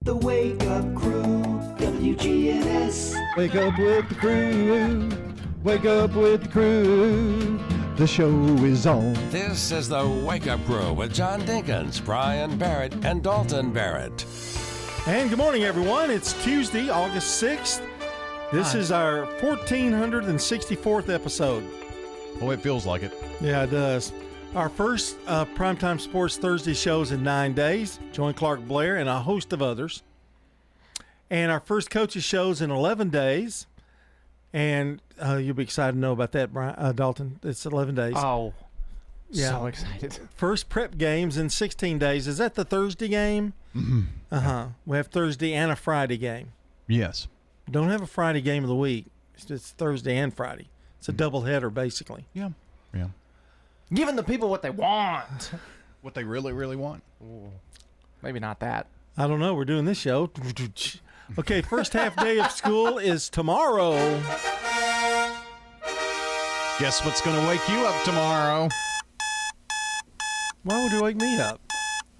The Wake Up Crew, WGNS. Wake up with the crew. Wake up with the crew. The show is on. This is the Wake Up Crew with John Dinkins, Brian Barrett, and Dalton Barrett. And good morning, everyone. It's Tuesday, August 6th. This is our 1464th episode. Oh, it feels like it. Yeah, it does. Our first Primetime Sports Thursday shows in 9 days. Join Clark Blair and a host of others. And our first coaches shows in 11 days. And you'll be excited to know about that, Brian, Dalton. It's 11 days. Oh, yeah. So excited. First prep games in 16 days. Is that the Thursday game? Mm-hmm. Uh-huh. We have Thursday and a Friday game. Yes. Don't have a Friday game of the week. It's just Thursday and Friday. It's a doubleheader, basically. Yeah. Yeah. Giving the people what they want. What they really, really want. Ooh, maybe not that. I don't know. We're doing this show. Okay, first half day of school is tomorrow. Guess what's going to wake you up tomorrow? Why would you wake me up?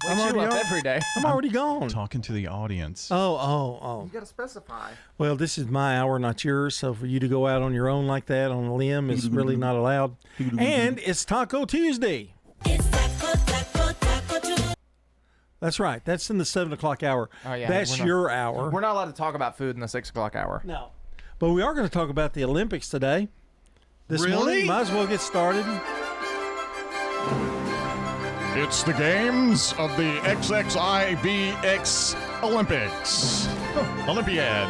Wakes you up every day. I'm already gone. Talking to the audience. Oh. You got to specify. Well, this is my hour, not yours. So for you to go out on your own like that on a limb is really not allowed. And it's Taco Tuesday. It's Taco Tuesday. That's right. That's in the 7 o'clock hour. Oh, yeah. That's your hour. We're not allowed to talk about food in the 6 o'clock hour. No. But we are going to talk about the Olympics today. This Really? morning. Might as well get started. It's the games of the XXIVX Olympics. Olympiad.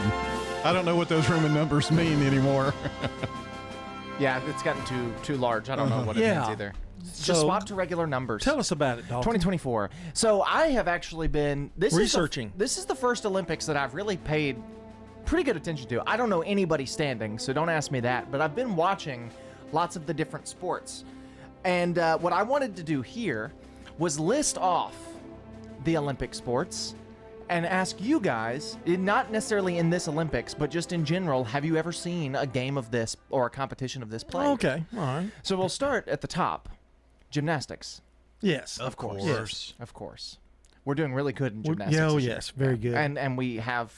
I don't know what those Roman numbers mean anymore. Yeah, it's gotten too large. I don't know what it Yeah. means either. So, Just swap to regular numbers. Tell us about it, Dalton. 2024. So I have actually been Researching. This is the first Olympics that I've really paid pretty good attention to. I don't know anybody standing, so don't ask me that. But I've been watching lots of the different sports, and what I wanted to do here was list off the Olympic sports and ask you guys, not necessarily in this Olympics, but just in general, have you ever seen a game of this or a competition of this played? Okay. All right. So we'll start at the top. Gymnastics. Yes. Of course. Yes. Of course. We're doing really good in gymnastics. Yeah, oh, this year. yes. Very good. And we have,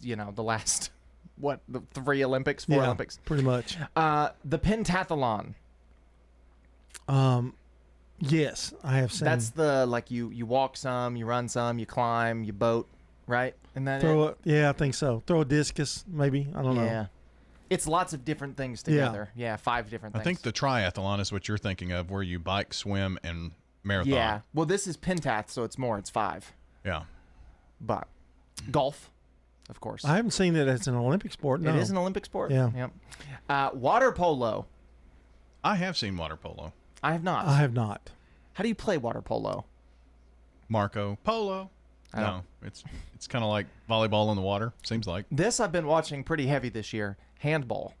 the last, the 3 Olympics, 4 Olympics. Pretty much. The pentathlon. Yes, I have seen. That's the, you walk some, you run some, you climb, you boat, right? And then Yeah, I think so. Throw a discus, maybe. I don't know. Yeah. It's lots of different things together. Yeah, 5 different I things. think the triathlon is what you're thinking of, where you bike, swim, and marathon. Yeah. Well, this is pentath, so it's more. It's 5. Yeah. But golf, of course. I haven't seen it as an Olympic sport. No. It is an Olympic sport. Yeah. Yep. Water polo. I have seen water polo. I have not. I have not. How do you play water polo? Marco Polo. I No, don't- it's kind of like volleyball in the water, seems like. This I've been watching pretty heavy this year. Handball.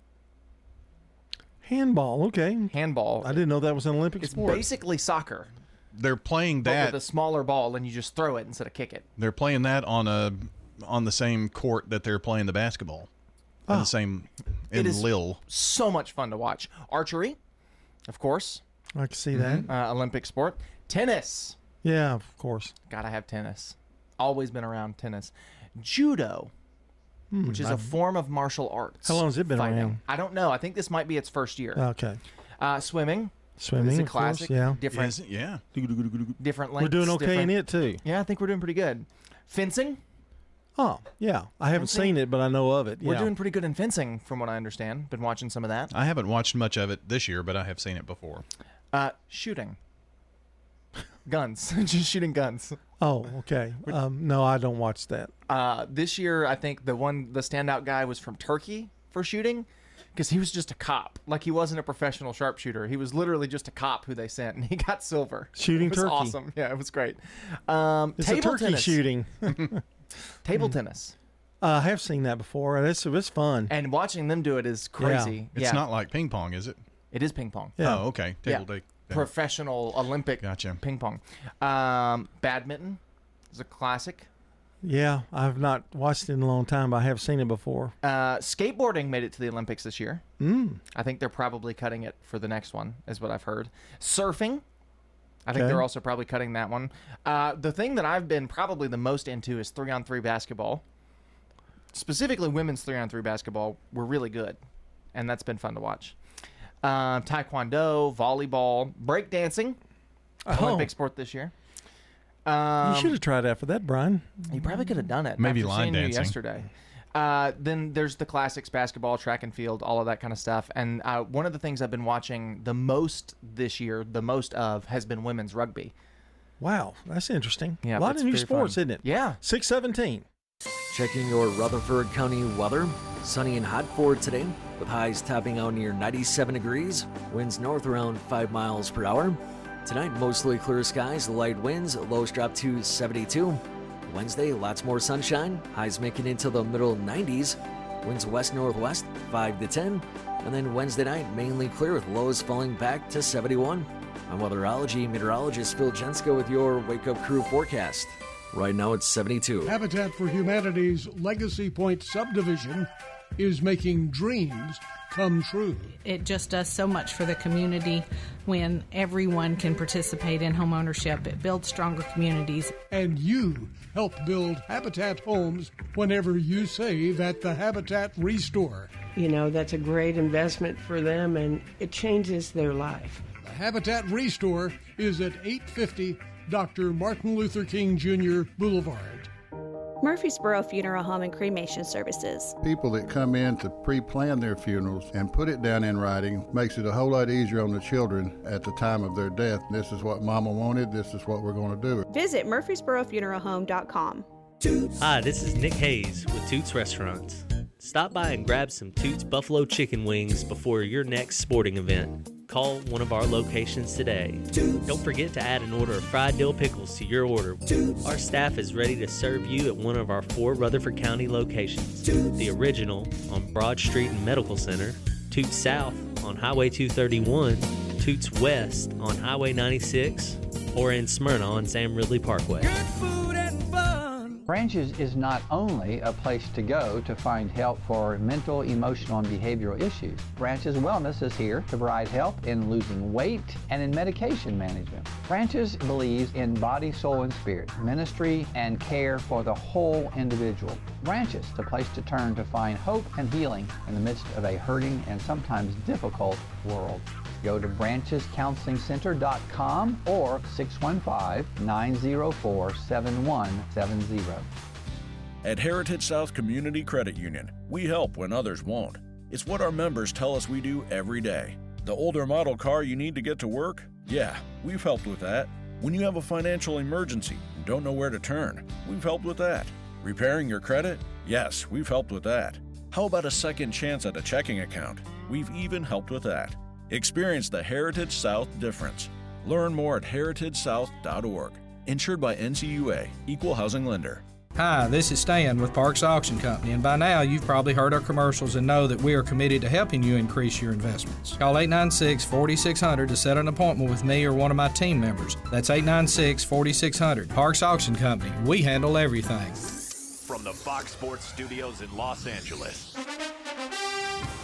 Handball. Okay. Handball. I didn't know that was an Olympic It's sport. basically soccer, They're playing but that. with a smaller ball, and you just throw it instead of kick it. They're playing that on the same court that they're playing the basketball. In the same in It is- Lille. So much fun to watch. Archery, of course, I can see that. Olympic sport. Tennis. Yeah, of course. Gotta have tennis. Always been around tennis. Judo, which is a form of martial arts. How long has it been fighting. around? I don't know. I think this might be its first year. Okay. Swimming. Swimming, It's a of course, classic. yeah. Different, Is it? Yeah. different lengths. We're doing okay in different- it, too. Yeah, I think we're doing pretty good. Fencing. Oh, yeah. I haven't Fencing? seen it, but I know of it. We're Yeah. doing pretty good in fencing, from what I understand. Been watching some of that. I haven't watched much of it this year, but I have seen it before. Shooting. Guns. Just shooting guns. Oh, okay. No, I don't watch that. This year, I think the standout guy was from Turkey for shooting, because he was just a cop. Like, he wasn't a professional sharpshooter. He was literally just a cop who they sent, and he got silver. Shooting it was turkey. awesome. Yeah, it was great. It's a Table turkey tennis. shooting. Table tennis. I have seen that before. It's fun. And watching them do it is crazy. It's not like ping pong, is it? It is ping pong. Yeah. Oh, okay. Table Yeah. deck. Professional Olympic Gotcha. ping pong. Badminton is a classic. Yeah, I've not watched it in a long time, but I have seen it before. Skateboarding made it to the Olympics this year. I think they're probably cutting it for the next one, is what I've heard. Surfing, I think Okay. they're also probably cutting that one. The thing that I've been probably the most into is 3-on-3 basketball. Specifically, women's 3-on-3 basketball were really good, and that's been fun to watch. Taekwondo, volleyball, breakdancing, Olympic sport this year. You should have tried out for that, Brian. You probably could have done it. Maybe after line seeing you dancing. yesterday. Then there's the classics, basketball, track and field, all of that kind of stuff. And one of the things I've been watching the most this year, has been women's rugby. Wow, that's interesting. Yeah, a lot it's of new very sports, fun. isn't it? Yeah. 6:17. Checking your Rutherford County weather. Sunny and hot for today, with highs topping out near 97 degrees. Winds north around 5 miles per hour. Tonight, mostly clear skies, light winds, lows drop to 72. Wednesday, lots more sunshine, highs making into the middle 90s. Winds west-northwest, 5 to 10. And then Wednesday night, mainly clear with lows falling back to 71. I'm weatherology meteorologist Phil Jenska with your Wake Up Crew forecast. Right now it's 72. Habitat for Humanity's Legacy Point subdivision is making dreams come true. It just does so much for the community when everyone can participate in home ownership. It builds stronger communities. And you help build Habitat homes whenever you save at the Habitat Restore. You know, that's a great investment for them and it changes their life. The Habitat Restore is at 850 Dr. Martin Luther King Jr. Boulevard. Murfreesboro Funeral Home and Cremation Services. People that come in to pre-plan their funerals and put it down in writing makes it a whole lot easier on the children at the time of their death. This is what Mama wanted. This is what we're going to do. Visit murfreesborofuneralhome.com. Hi, this is Nick Hayes with Toots Restaurants. Stop by and grab some Toots Buffalo Chicken Wings before your next sporting event. Call one of our locations today. Don't forget to add an order of fried dill pickles to your order. Our staff is ready to serve you at one of our 4 Rutherford County locations. The Original on Broad Street and Medical Center, Toots South on Highway 231, Toots West on Highway 96, or in Smyrna on Sam Ridley Parkway. Branches is not only a place to go to find help for mental, emotional, and behavioral issues. Branches Wellness is here to provide help in losing weight and in medication management. Branches believes in body, soul, and spirit, ministry, and care for the whole individual. Branches, the place to turn to find hope and healing in the midst of a hurting and sometimes difficult world. Go to branchescounselingcenter.com or 615-904-7170. At Heritage South Community Credit Union, we help when others won't. It's what our members tell us we do every day. The older model car you need to get to work? Yeah, we've helped with that. When you have a financial emergency and don't know where to turn, we've helped with that. Repairing your credit? Yes, we've helped with that. How about a second chance at a checking account? We've even helped with that. Experience the Heritage South difference. Learn more at heritagesouth.org. Insured by NCUA, Equal Housing Lender. Hi, this is Stan with Parks Auction Company, and by now you've probably heard our commercials and know that we are committed to helping you increase your investments. Call 896-4600 to set an appointment with me or one of my team members. That's 896-4600. Parks Auction Company. We handle everything. From the Fox Sports Studios in Los Angeles,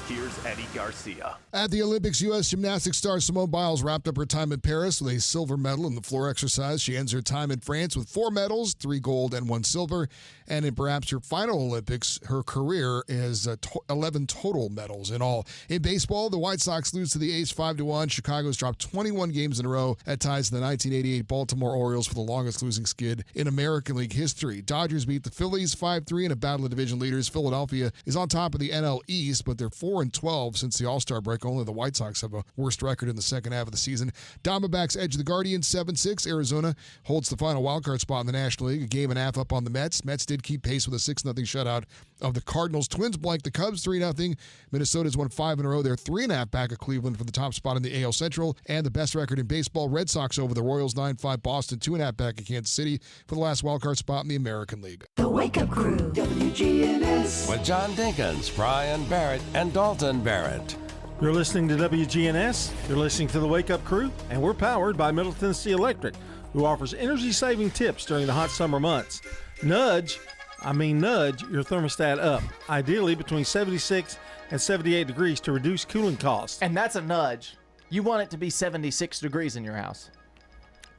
here's Eddie Garcia. At the Olympics, U.S. gymnastics star Simone Biles wrapped up her time in Paris with a silver medal in the floor exercise. She ends her time in France with 4 medals, 3 gold and 1 silver. And in perhaps her final Olympics, her career is 11 total medals in all. In baseball, the White Sox lose to the A's 5-1. Chicago's dropped 21 games in a row. That ties the 1988 Baltimore Orioles for the longest losing skid in American League history. Dodgers beat the Phillies 5-3 in a battle of division leaders. Philadelphia is on top of the NL East, but they're 4-12 since the All-Star break. Only the White Sox have a worst record in the second half of the season. Diamondbacks edge the Guardians 7-6. Arizona holds the final wildcard spot in the National League, a game and a half up on the Mets. Mets did keep pace with a 6-0 shutout of the Cardinals. Twins blank the Cubs 3-0. Minnesota's won 5 in a row. They're 3.5 back of Cleveland for the top spot in the AL Central. And the best record in baseball, Red Sox over the Royals 9-5. Boston 2.5 back of Kansas City for the last wildcard spot in the American League. The Wake Up Crew, WGNS. With John Dinkins, Brian Barrett, and Dalton Barrett. You're listening to WGNS. You're listening to the Wake Up Crew, and we're powered by Middle Tennessee Electric, who offers energy-saving tips during the hot summer months. Nudge your thermostat up, ideally between 76 and 78 degrees to reduce cooling costs. And that's a nudge. You want it to be 76 degrees in your house.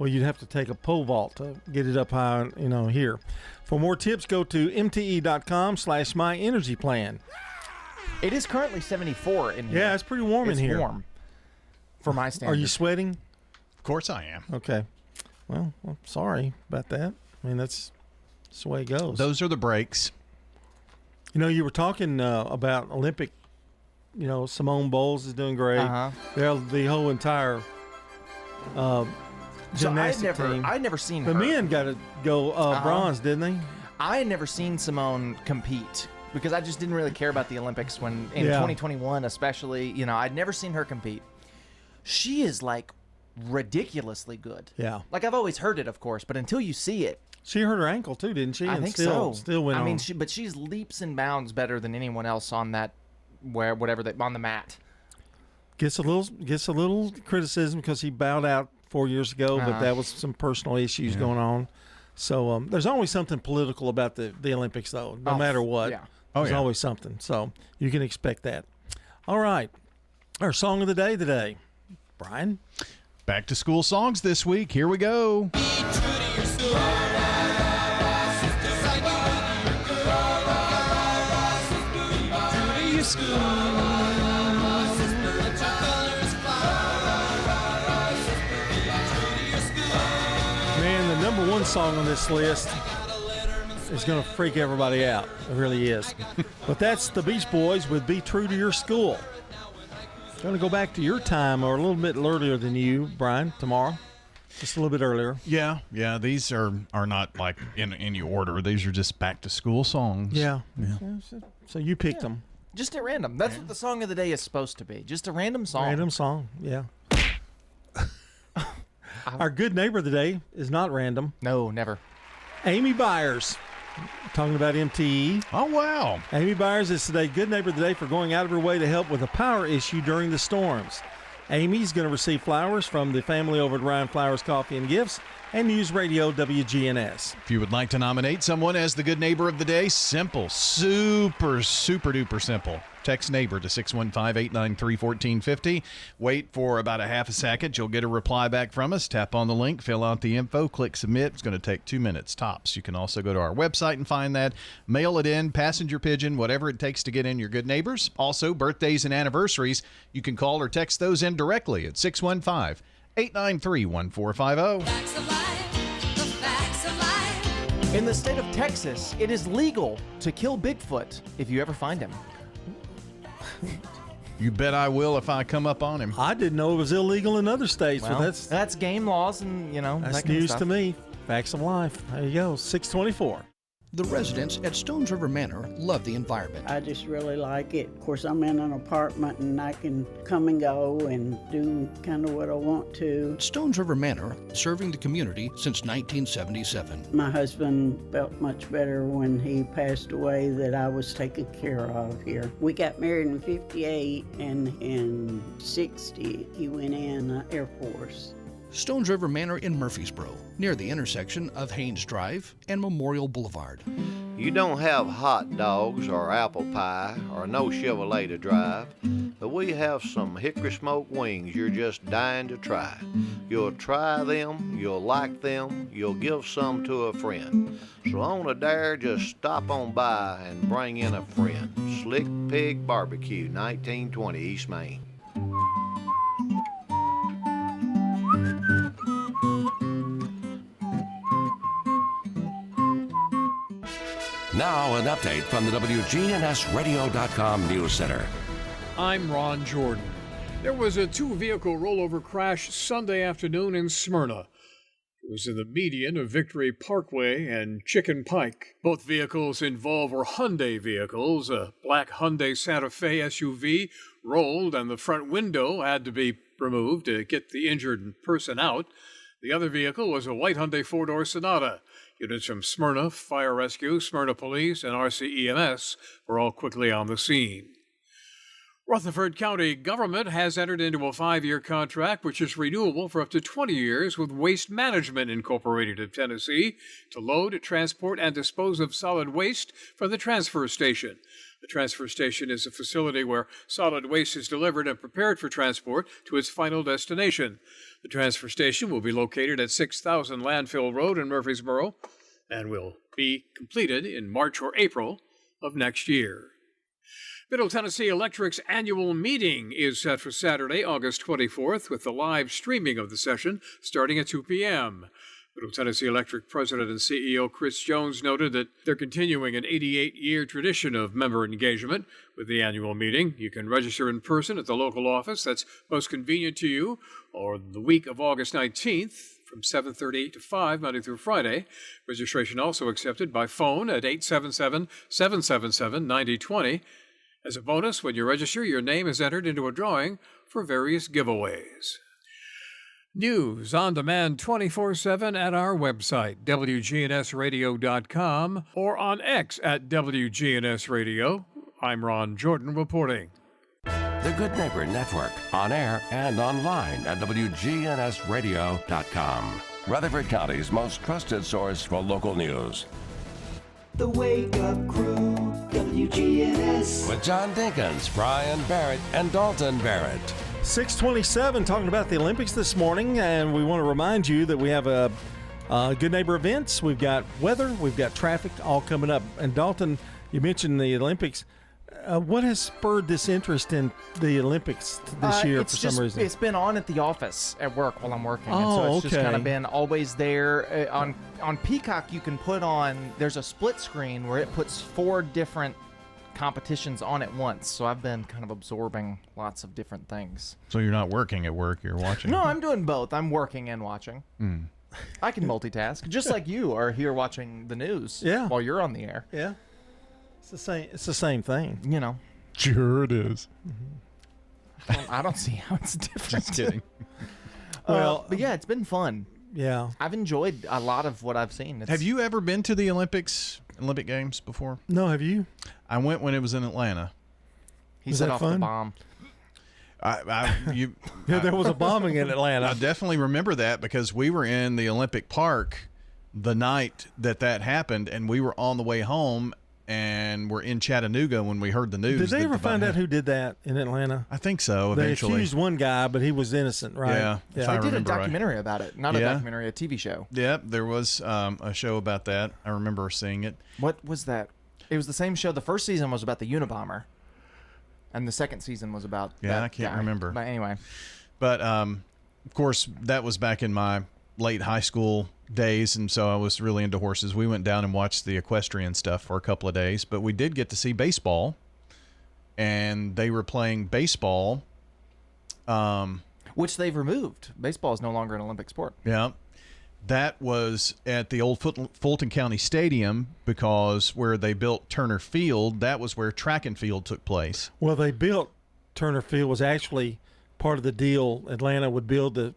Well, you'd have to take a pole vault to get it up high, here. For more tips, go to mte.com/myenergyplan. It is currently 74 in here. Yeah, it's pretty warm in here. It's warm for my standards. Are you sweating? Of course I am. Okay. Well, I'm sorry about that. I mean, that's the way it goes. Those are the breaks. You were talking about Olympic, Simone Bowles is doing great. The whole entire gymnastic team. I'd never seen the her. men got to go bronze, didn't they? I had never seen Simone compete because I just didn't really care about the Olympics in 2021 especially. I'd never seen her compete. She is like ridiculously good. Yeah. Like I've always heard it, of course, but until you see it. She hurt her ankle too, didn't she? I think so. Still went on. I mean, but she's leaps and bounds better than anyone else on that, on the mat. Gets a little criticism because he bowed out 4 years ago, but that was some personal issues going on. So there's always something political about the Olympics, though. No matter what, there's always something. So you can expect that. All right, our song of the day today, Brian. Back to school songs this week. Here we go. Man, the number one song on this list is going to freak everybody out. It really is. But that's the Beach Boys with Be True to Your School. Going to go back to your time or a little bit earlier than you, Brian, tomorrow. Just a little bit earlier. Yeah. These are not like in any order. These are just back to school songs. Yeah. So you picked them. Just at random. That's what the song of the day is supposed to be. Just a random song. Random song, yeah. Our good neighbor of the day is not random. No, never. Amy Byers. Talking about MTE. Oh, wow. Amy Byers is today good neighbor of the day for going out of her way to help with a power issue during the storms. Amy's going to receive flowers from the family over at Ryan Flowers Coffee and Gifts and News Radio WGNS. If you would like to nominate someone as the good neighbor of the day, simple, super duper simple. Text neighbor to 615-893-1450. Wait for about a half a second. You'll get a reply back from us. Tap on the link, fill out the info, click submit. It's going to take 2 minutes tops. You can also go to our website and find that. Mail it in, passenger pigeon, whatever it takes to get in your good neighbors. Also, birthdays and anniversaries, you can call or text those in directly at 615-893-1450. In the state of Texas, it is legal to kill Bigfoot if you ever find him. You bet I will if I come up on him. I didn't know it was illegal in other states. Well, that's game laws and, that's that kind news of stuff. to me. Facts of life. There you go. 624. The residents at Stones River Manor love the environment. I just really like it. Of course, I'm in an apartment and I can come and go and do kind of what I want to. Stones River Manor, serving the community since 1977. My husband felt much better when he passed away that I was taken care of here. We got married in 58 and in 60 he went in Air Force. Stones River Manor in Murfreesboro, near the intersection of Haynes Drive and Memorial Boulevard. You don't have hot dogs or apple pie or no Chevrolet to drive, but we have some hickory smoked wings you're just dying to try. You'll try them, you'll like them, you'll give some to a friend. So on a dare, just stop on by and bring in a friend. Slick Pig Barbecue, 1920 East Main. Now an update from the WGNSradio.com News Center. I'm Ron Jordan. There was a two-vehicle rollover crash Sunday afternoon in Smyrna. It was in the median of Victory Parkway and Chicken Pike. Both vehicles involved were Hyundai vehicles. A black Hyundai Santa Fe SUV rolled and the front window had to be removed to get the injured person out. The other vehicle was a white Hyundai four-door Sonata. Units from Smyrna Fire Rescue, Smyrna Police, and RCEMS were all quickly on the scene. Rutherford County government has entered into a 5-year contract which is renewable for up to 20 years with Waste Management Incorporated of Tennessee to load, transport, and dispose of solid waste from the transfer station. The transfer station is a facility where solid waste is delivered and prepared for transport to its final destination. The transfer station will be located at 6000 Landfill Road in Murfreesboro and will be completed in March or April of next year. Middle Tennessee Electric's annual meeting is set for Saturday, August 24th, with the live streaming of the session starting at 2 p.m. Middle Tennessee Electric President and CEO Chris Jones noted that they're continuing an 88-year tradition of member engagement with the annual meeting. You can register in person at the local office that's most convenient to you, or the week of August 19th from 7:30 to 5, Monday through Friday. Registration also accepted by phone at 877-777-9020. As a bonus, when you register, your name is entered into a drawing for various giveaways. News on demand 24/7 at our website, WGNSradio.com, or on X at WGNS Radio. I'm Ron Jordan reporting. The Good Neighbor Network, on air and online at WGNSradio.com. Rutherford County's most trusted source for local news. The Wake Up Crew, WGNS. With John Dinkins, Brian Barrett, and Dalton Barrett. 627, talking about the Olympics this morning, and we want to remind you that we have a Good Neighbor events. We've got weather, we've got traffic, all coming up. And Dalton, you mentioned the Olympics. What has spurred this interest in the Olympics this year for some reason? It's been on at the office at work while I'm working. And so it's just kind of been always there. On Peacock, you can put on, there's a split screen where it puts 4 different competitions on at once. So I've been kind of absorbing lots of different things. So you're not working at work, you're watching? No, I'm doing both. I'm working and watching. I can multitask, just like you are here watching the news while you're on the air. Yeah. It's the same thing. You know. Sure it is. I don't see how it's different. Just kidding. But yeah, it's been fun. Yeah. I've enjoyed a lot of what I've seen. Have you ever been to the Olympic Games before? No, have you? I went when it was in Atlanta. He set off the bomb. There was a bombing in Atlanta. I definitely remember that because we were in the Olympic Park the night that happened, and we were on the way home, and we're in Chattanooga when we heard the news. Did they ever find out who did that in Atlanta? I think so, eventually. They accused one guy, but he was innocent, right? Yeah. They did a documentary about it. Not a documentary, a TV show. Yeah, there was a show about that. I remember seeing it. What was that? It was the same show. The first season was about the Unabomber, and the second season was about that I can't guy. remember. But anyway. But, of course, that was back in my late high school days, and so I was really into horses. We went down and watched the equestrian stuff for a couple of days, but we did get to see baseball, and they were playing baseball. Which they've removed. Baseball is no longer an Olympic sport. Yeah. That was at the old Fulton County Stadium, because where they built Turner Field, that was where track and field took place. Well, they built Turner Field was actually part of the deal. Atlanta would build and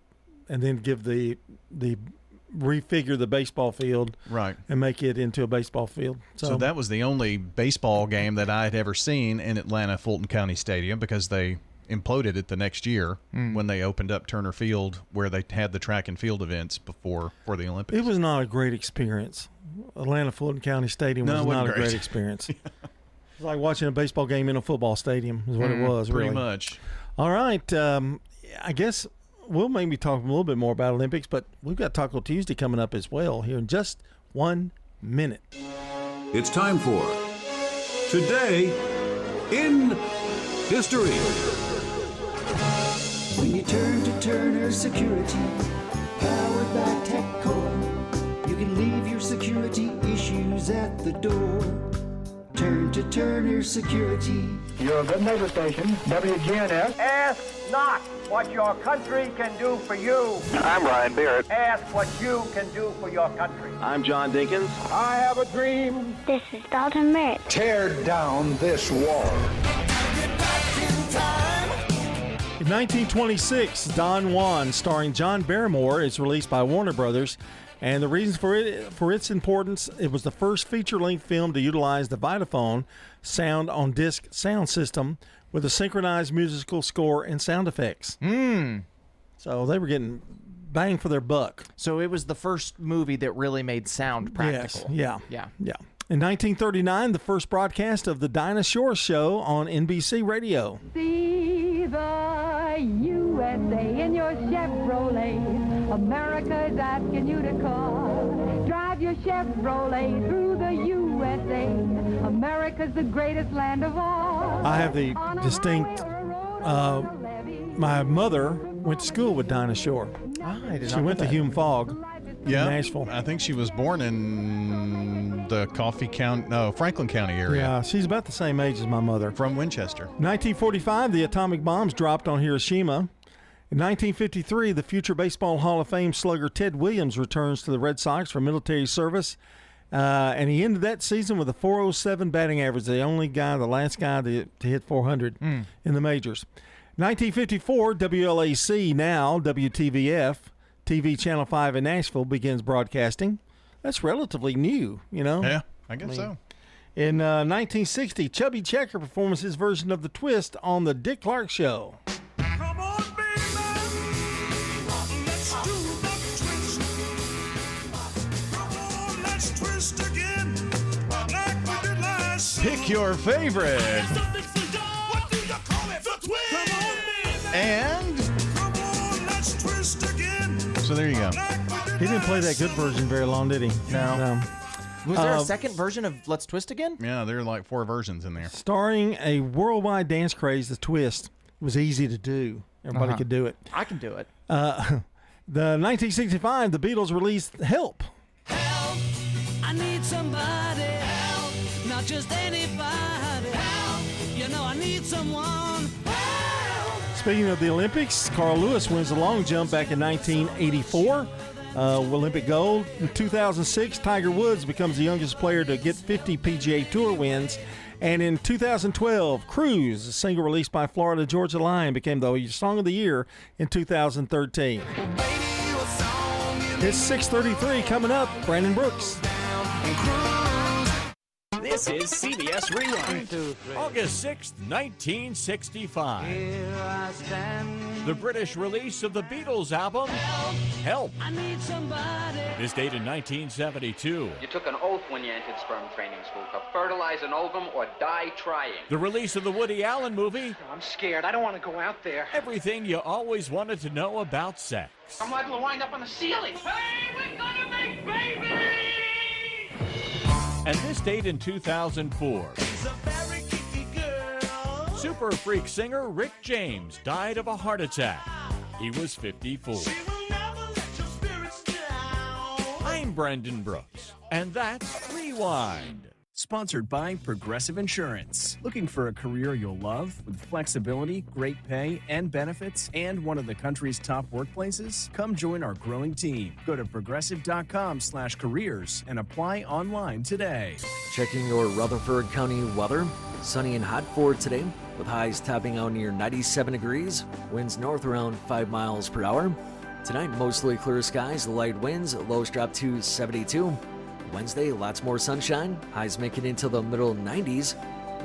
then give the refigure the baseball field, right, and make it into a baseball field. So that was the only baseball game that I had ever seen in Atlanta Fulton County Stadium, because they imploded it the next year when they opened up Turner Field, where they had the track and field events for the Olympics. It was not a great experience. Atlanta Fulton County Stadium was not a great experience. It was like watching a baseball game in a football stadium is what it was, pretty really. much. All right. I guess we'll maybe talk a little bit more about Olympics, but we've got Taco Tuesday coming up as well here in just 1 minute. It's time for Today in History. When you turn to Turner Security, powered by TechCore, you can leave your security issues at the door. Turn to Turner Security. Your Good Neighbor station, WGNS. Ask not what your country can do for you. I'm Ryan Barrett. Ask what you can do for your country. I'm John Dinkins. I have a dream. This is Dalton Merritt. Tear down this wall. In 1926, Don Juan, starring John Barrymore, is released by Warner Brothers. And the reason for its importance, it was the first feature-length film to utilize the Vitaphone sound-on-disc sound system with a synchronized musical score and sound effects. So they were getting bang for their buck. So it was the first movie that really made sound practical. Yes. Yeah. In 1939, the first broadcast of the Dinah Shore Show on NBC Radio. See the USA in your Chevrolet. America's asking you to call. Drive your Chevrolet through the USA. America's the greatest land of all. I have the distinct, my mother went to school with Dinah Shore. She went to Hume Fogg. Yeah, Nashville. I think she was born in the Franklin County area. Yeah, she's about the same age as my mother. From Winchester. 1945, the atomic bombs dropped on Hiroshima. In 1953, the future Baseball Hall of Fame slugger Ted Williams returns to the Red Sox for military service. And he ended that season with a .407 batting average, the last guy to hit 400 in the majors. 1954, WLAC, now WTVF, TV Channel 5 in Nashville, begins broadcasting. That's relatively new, you know? Yeah, I guess so. In 1960, Chubby Checker performs his version of The Twist on The Dick Clark Show. Pick your favorite. And so there you go. He didn't play that good version very long, did he? No. Was there a second version of Let's Twist Again? Yeah, there are like 4 versions in there. Starring a worldwide dance craze, The Twist was easy to do. Everybody could do it. I can do it. The 1965, the Beatles released Help. I need somebody help, not just anybody help. You know I need someone help. Speaking of the Olympics, Carl Lewis wins the long jump back in 1984. Olympic gold. In 2006, Tiger Woods becomes the youngest player to get 50 PGA Tour wins. And in 2012, Cruise, a single released by Florida Georgia Line, became the Song of the Year in 2013. It's 6:33 coming up. Brandon Brooks. This is CBS Rewind. August 6th, 1965. The British release of the Beatles album, Help. I need somebody. This date in 1972. You took an oath when you entered sperm training school to fertilize an ovum or die trying. The release of the Woody Allen movie, I'm scared. I don't want to go out there. Everything You Always Wanted to Know About Sex. I'm liable to wind up on the ceiling. Hey, we're gonna make babies! And this date in 2004. She's a very kicky girl. Super freak singer Rick James died of a heart attack. He was 54. She will never let your spirits down. I'm Brandon Brooks, and that's Rewind. Sponsored by Progressive Insurance. Looking for a career you'll love with flexibility, great pay, and benefits, and one of the country's top workplaces? Come join our growing team. Go to progressive.com/careers and apply online today. Checking your Rutherford County weather. Sunny and hot for today, with highs topping out near 97 degrees. Winds north around 5 miles per hour. Tonight, mostly clear skies, light winds, lows drop to 72. Wednesday, lots more sunshine, highs make it into the middle 90s.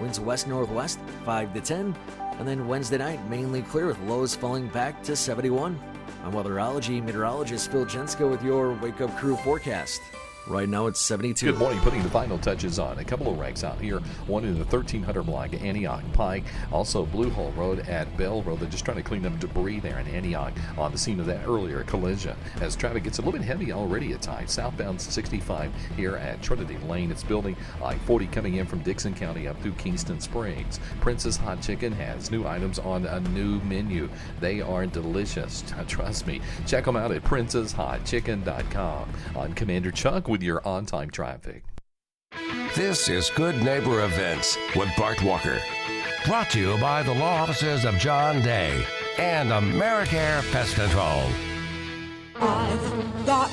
Winds west-northwest, 5 to 10. And then Wednesday night, mainly clear with lows falling back to 71. I'm Weatherology meteorologist Phil Jensko with your Wake Up Crew forecast. Right now it's 72. Good morning. Putting the final touches on a couple of wrecks out here. One in the 1300 block, Antioch Pike. Also Blue Hole Road at Bell Road. They're just trying to clean up debris there in Antioch on the scene of that earlier collision. As traffic gets a little bit heavy already at times. Southbound 65 here at Trinity Lane. It's building I-40 coming in from Dixon County up through Kingston Springs. Princess Hot Chicken has new items on a new menu. They are delicious. Trust me. Check them out at princesshotchicken.com. I'm Commander Chuck with your on-time traffic. This is Good Neighbor Events with Bart Walker. Brought to you by the law offices of John Day and AmeriCare Pest Control. I've got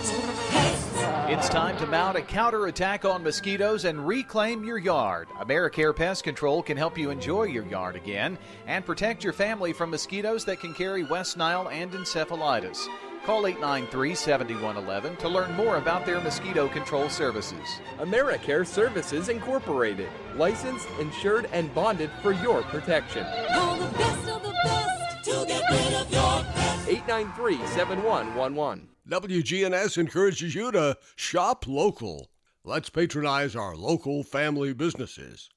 pests. It's time to mount a counterattack on mosquitoes and reclaim your yard. AmeriCare Pest Control can help you enjoy your yard again and protect your family from mosquitoes that can carry West Nile and encephalitis. Call 893-7111 to learn more about their mosquito control services. AmeriCare Services Incorporated. Licensed, insured, and bonded for your protection. Call the best of the best to get rid of your pest. 893-7111. WGNS encourages you to shop local. Let's patronize our local family businesses.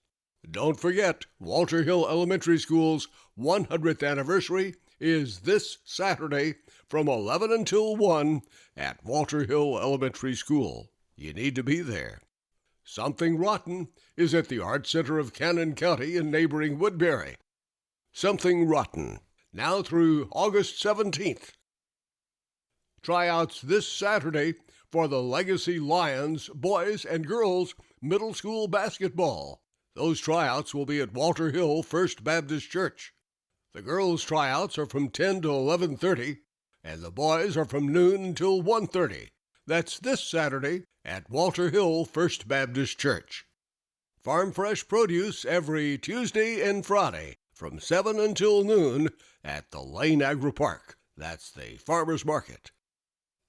Don't forget, Walter Hill Elementary School's 100th anniversary is this Saturday from 11 until 1 at Walter Hill Elementary School. You need to be there. Something Rotten is at the Art Center of Cannon County in neighboring Woodbury. Something Rotten, now through August 17th. Tryouts this Saturday for the Legacy Lions boys and girls middle school basketball. Those tryouts will be at Walter Hill First Baptist Church. The girls' tryouts are from 10 to 11:30, and the boys are from noon until 1:30. That's this Saturday at Walter Hill First Baptist Church. Farm fresh produce every Tuesday and Friday from 7 until noon at the Lane Agri Park. That's the farmer's market.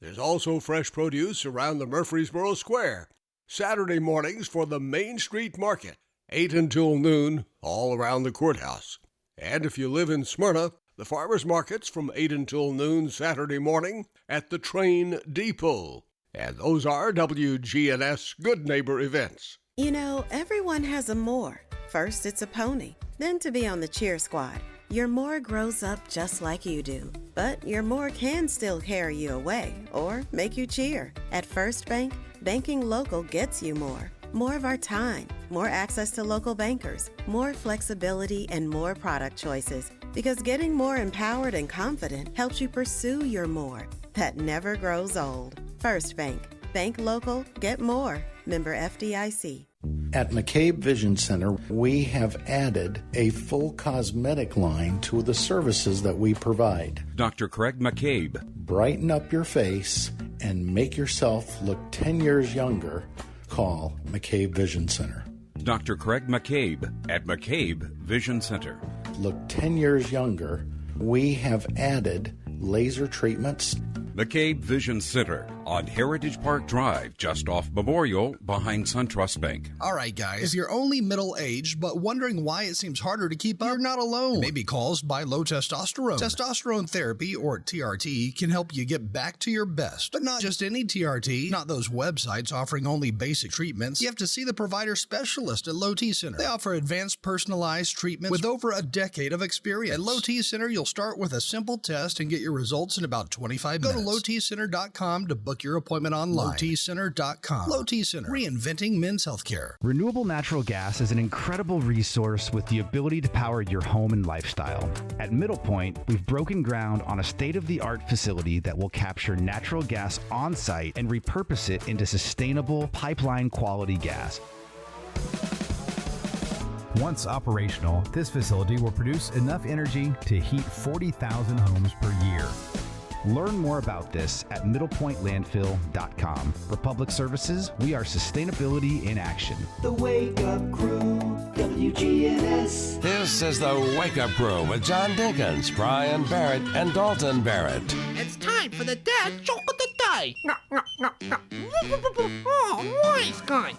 There's also fresh produce around the Murfreesboro Square, Saturday mornings for the Main Street Market, 8 until noon, all around the courthouse. And if you live in Smyrna, the farmers market's from 8 until noon Saturday morning at the Train Depot. And those are WGNS Good Neighbor events. You know, everyone has a more. First, it's a pony, then to be on the cheer squad. Your more grows up just like you do, but your more can still carry you away or make you cheer. At First Bank, banking local gets you more. More of our time, more access to local bankers, more flexibility, and more product choices. Because getting more empowered and confident helps you pursue your more that never grows old. First Bank. Bank local, get more. Member FDIC. At McCabe Vision Center, we have added a full cosmetic line to the services that we provide. Dr. Craig McCabe. Brighten up your face and make yourself look 10 years younger. Call McCabe Vision Center. Dr. Craig McCabe at McCabe Vision Center. Look 10 years younger. We have added laser treatments. McCabe Vision Center on Heritage Park Drive, just off Memorial, behind SunTrust Bank. All right, guys, if you're only middle-aged but wondering why it seems harder to keep up, you're not alone. It may be caused by low testosterone. Testosterone therapy, or TRT, can help you get back to your best. But not just any TRT, not those websites offering only basic treatments. You have to see the provider specialist at Low T Center. They offer advanced personalized treatments with over a decade of experience. At Low T Center, you'll start with a simple test and get your results in about 25 minutes. Go to lowtcenter.com to book your appointment online. lowtcenter.com. Low T Center, reinventing men's healthcare. Renewable natural gas is an incredible resource with the ability to power your home and lifestyle. At Middle Point, we've broken ground on a state-of-the-art facility that will capture natural gas on-site and repurpose it into sustainable pipeline-quality gas. Once operational, this facility will produce enough energy to heat 40,000 homes per year. Learn more about this at middlepointlandfill.com. For public services, we are sustainability in action. The Wake Up Crew, WGNS. This is the Wake Up Crew with John Dinkins, Brian Barrett, and Dalton Barrett. It's time for the dad joke of the day. Oh, nice guy.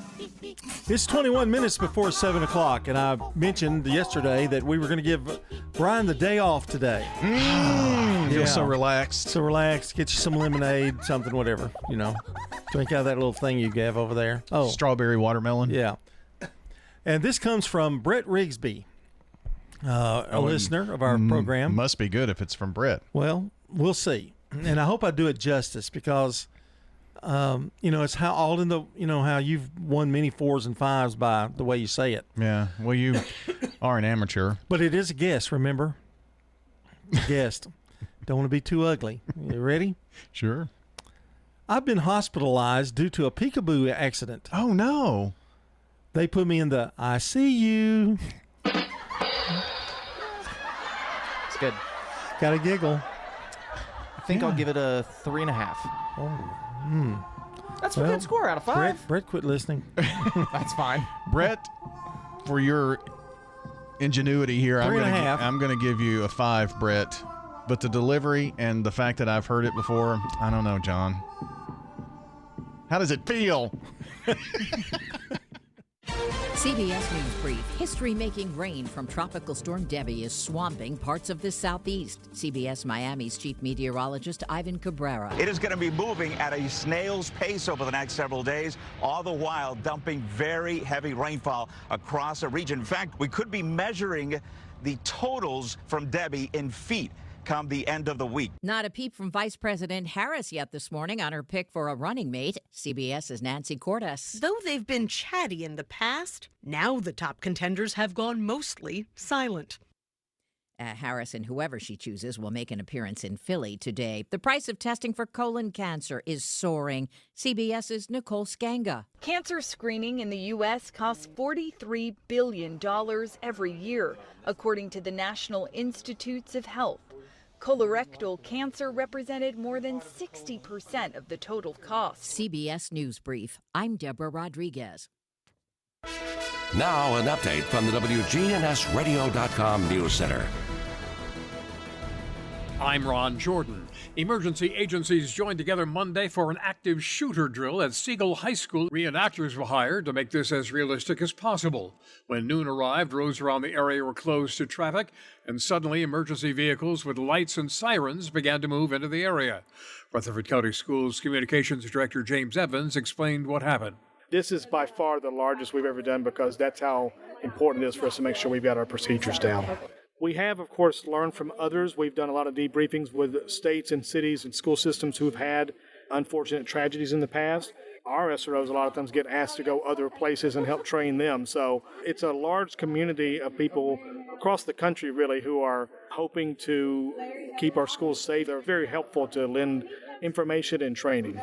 It's 21 minutes before 7 o'clock, and I mentioned yesterday that we were going to give Brian the day off today. Feel so relaxed. So relaxed. Get you some lemonade, something, whatever, you know. Drink out of that little thing you have over there. Oh, strawberry watermelon. Yeah. And this comes from Brett Rigsby, a listener of our program. Must be good if it's from Brett. Well, we'll see. And I hope I do it justice because, it's how all in the, how you've won many 4s and 5s by the way you say it. Yeah. Well, you are an amateur. But it is a guess, remember? A guest. Don't want to be too ugly. You ready? Sure. I've been hospitalized due to a peekaboo accident. Oh, no. They put me in the ICU. It's good. Got a giggle. I think I'll give it a 3.5. Oh. That's a good score out of 5. Brett quit listening. That's fine. Brett, for your ingenuity here, I'm going to give you a 5, Brett. But the delivery and the fact that I've heard it before, I don't know, John. How does it feel? CBS News Brief. History-making rain from Tropical Storm Debbie is swamping parts of the southeast. CBS Miami's chief meteorologist Ivan Cabrera. It is going to be moving at a snail's pace over the next several days, all the while dumping very heavy rainfall across a region. In fact, we could be measuring the totals from Debbie in feet come the end of the week. Not a peep from Vice President Harris yet this morning on her pick for a running mate. CBS's Nancy Cordes. Though they've been chatty in the past, now the top contenders have gone mostly silent. Harris and whoever she chooses will make an appearance in Philly today. The price of testing for colon cancer is soaring. CBS's Nicole Skanga. Cancer screening in the U.S. costs $43 billion every year, according to the National Institutes of Health. Colorectal cancer represented more than 60% of the total cost. CBS News Brief. I'm Deborah Rodriguez. Now an update from the WGNSradio.com News Center. I'm Ron Jordan. Emergency agencies joined together Monday for an active shooter drill at Siegel High School. Reenactors were hired to make this as realistic as possible. When noon arrived, roads around the area were closed to traffic, and suddenly emergency vehicles with lights and sirens began to move into the area. Rutherford County Schools Communications Director James Evans explained what happened. This is by far the largest we've ever done because that's how important it is for us to make sure we've got our procedures down. We have, of course, learned from others. We've done a lot of debriefings with states and cities and school systems who have had unfortunate tragedies in the past. Our SROs a lot of times get asked to go other places and help train them. So it's a large community of people across the country, really, who are hoping to keep our schools safe. They're very helpful to lend information and training.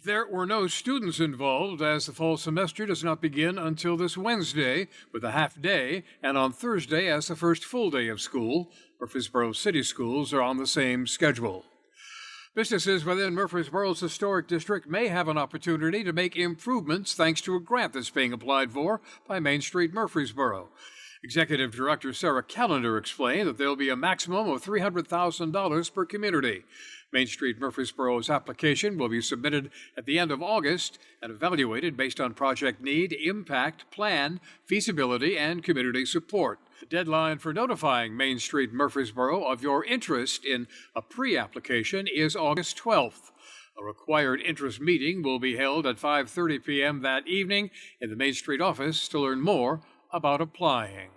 There were no students involved, as the fall semester does not begin until this Wednesday with a half day, and on Thursday as the first full day of school. Murfreesboro City Schools are on the same schedule. Businesses within Murfreesboro's historic district may have an opportunity to make improvements thanks to a grant that's being applied for by Main Street Murfreesboro. Executive Director Sarah Callender explained that there will be a maximum of $300,000 per community. Main Street Murfreesboro's application will be submitted at the end of August and evaluated based on project need, impact, plan, feasibility, and community support. The deadline for notifying Main Street Murfreesboro of your interest in a pre-application is August 12th. A required interest meeting will be held at 5:30 p.m. that evening in the Main Street office to learn more about applying.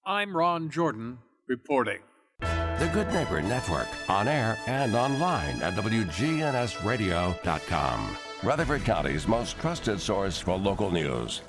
I'm Ron Jordan, reporting. The Good Neighbor Network, on air and online at WGNSradio.com. Rutherford County's most trusted source for local news.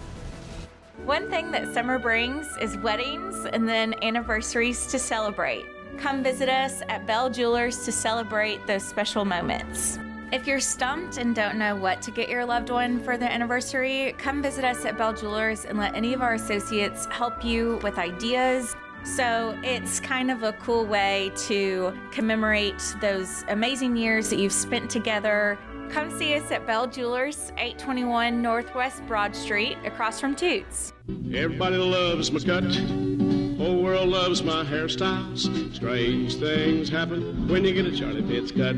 One thing that summer brings is weddings and then anniversaries to celebrate. Come visit us at Bell Jewelers to celebrate those special moments. If you're stumped and don't know what to get your loved one for their anniversary, come visit us at Bell Jewelers and let any of our associates help you with ideas. So it's kind of a cool way to commemorate those amazing years that you've spent together. Come see us at Bell Jewelers, 821 Northwest Broad Street, across from Toots. Everybody loves my cut. Whole world loves my hairstyles. Strange things happen when you get a Charlie Pitts cut.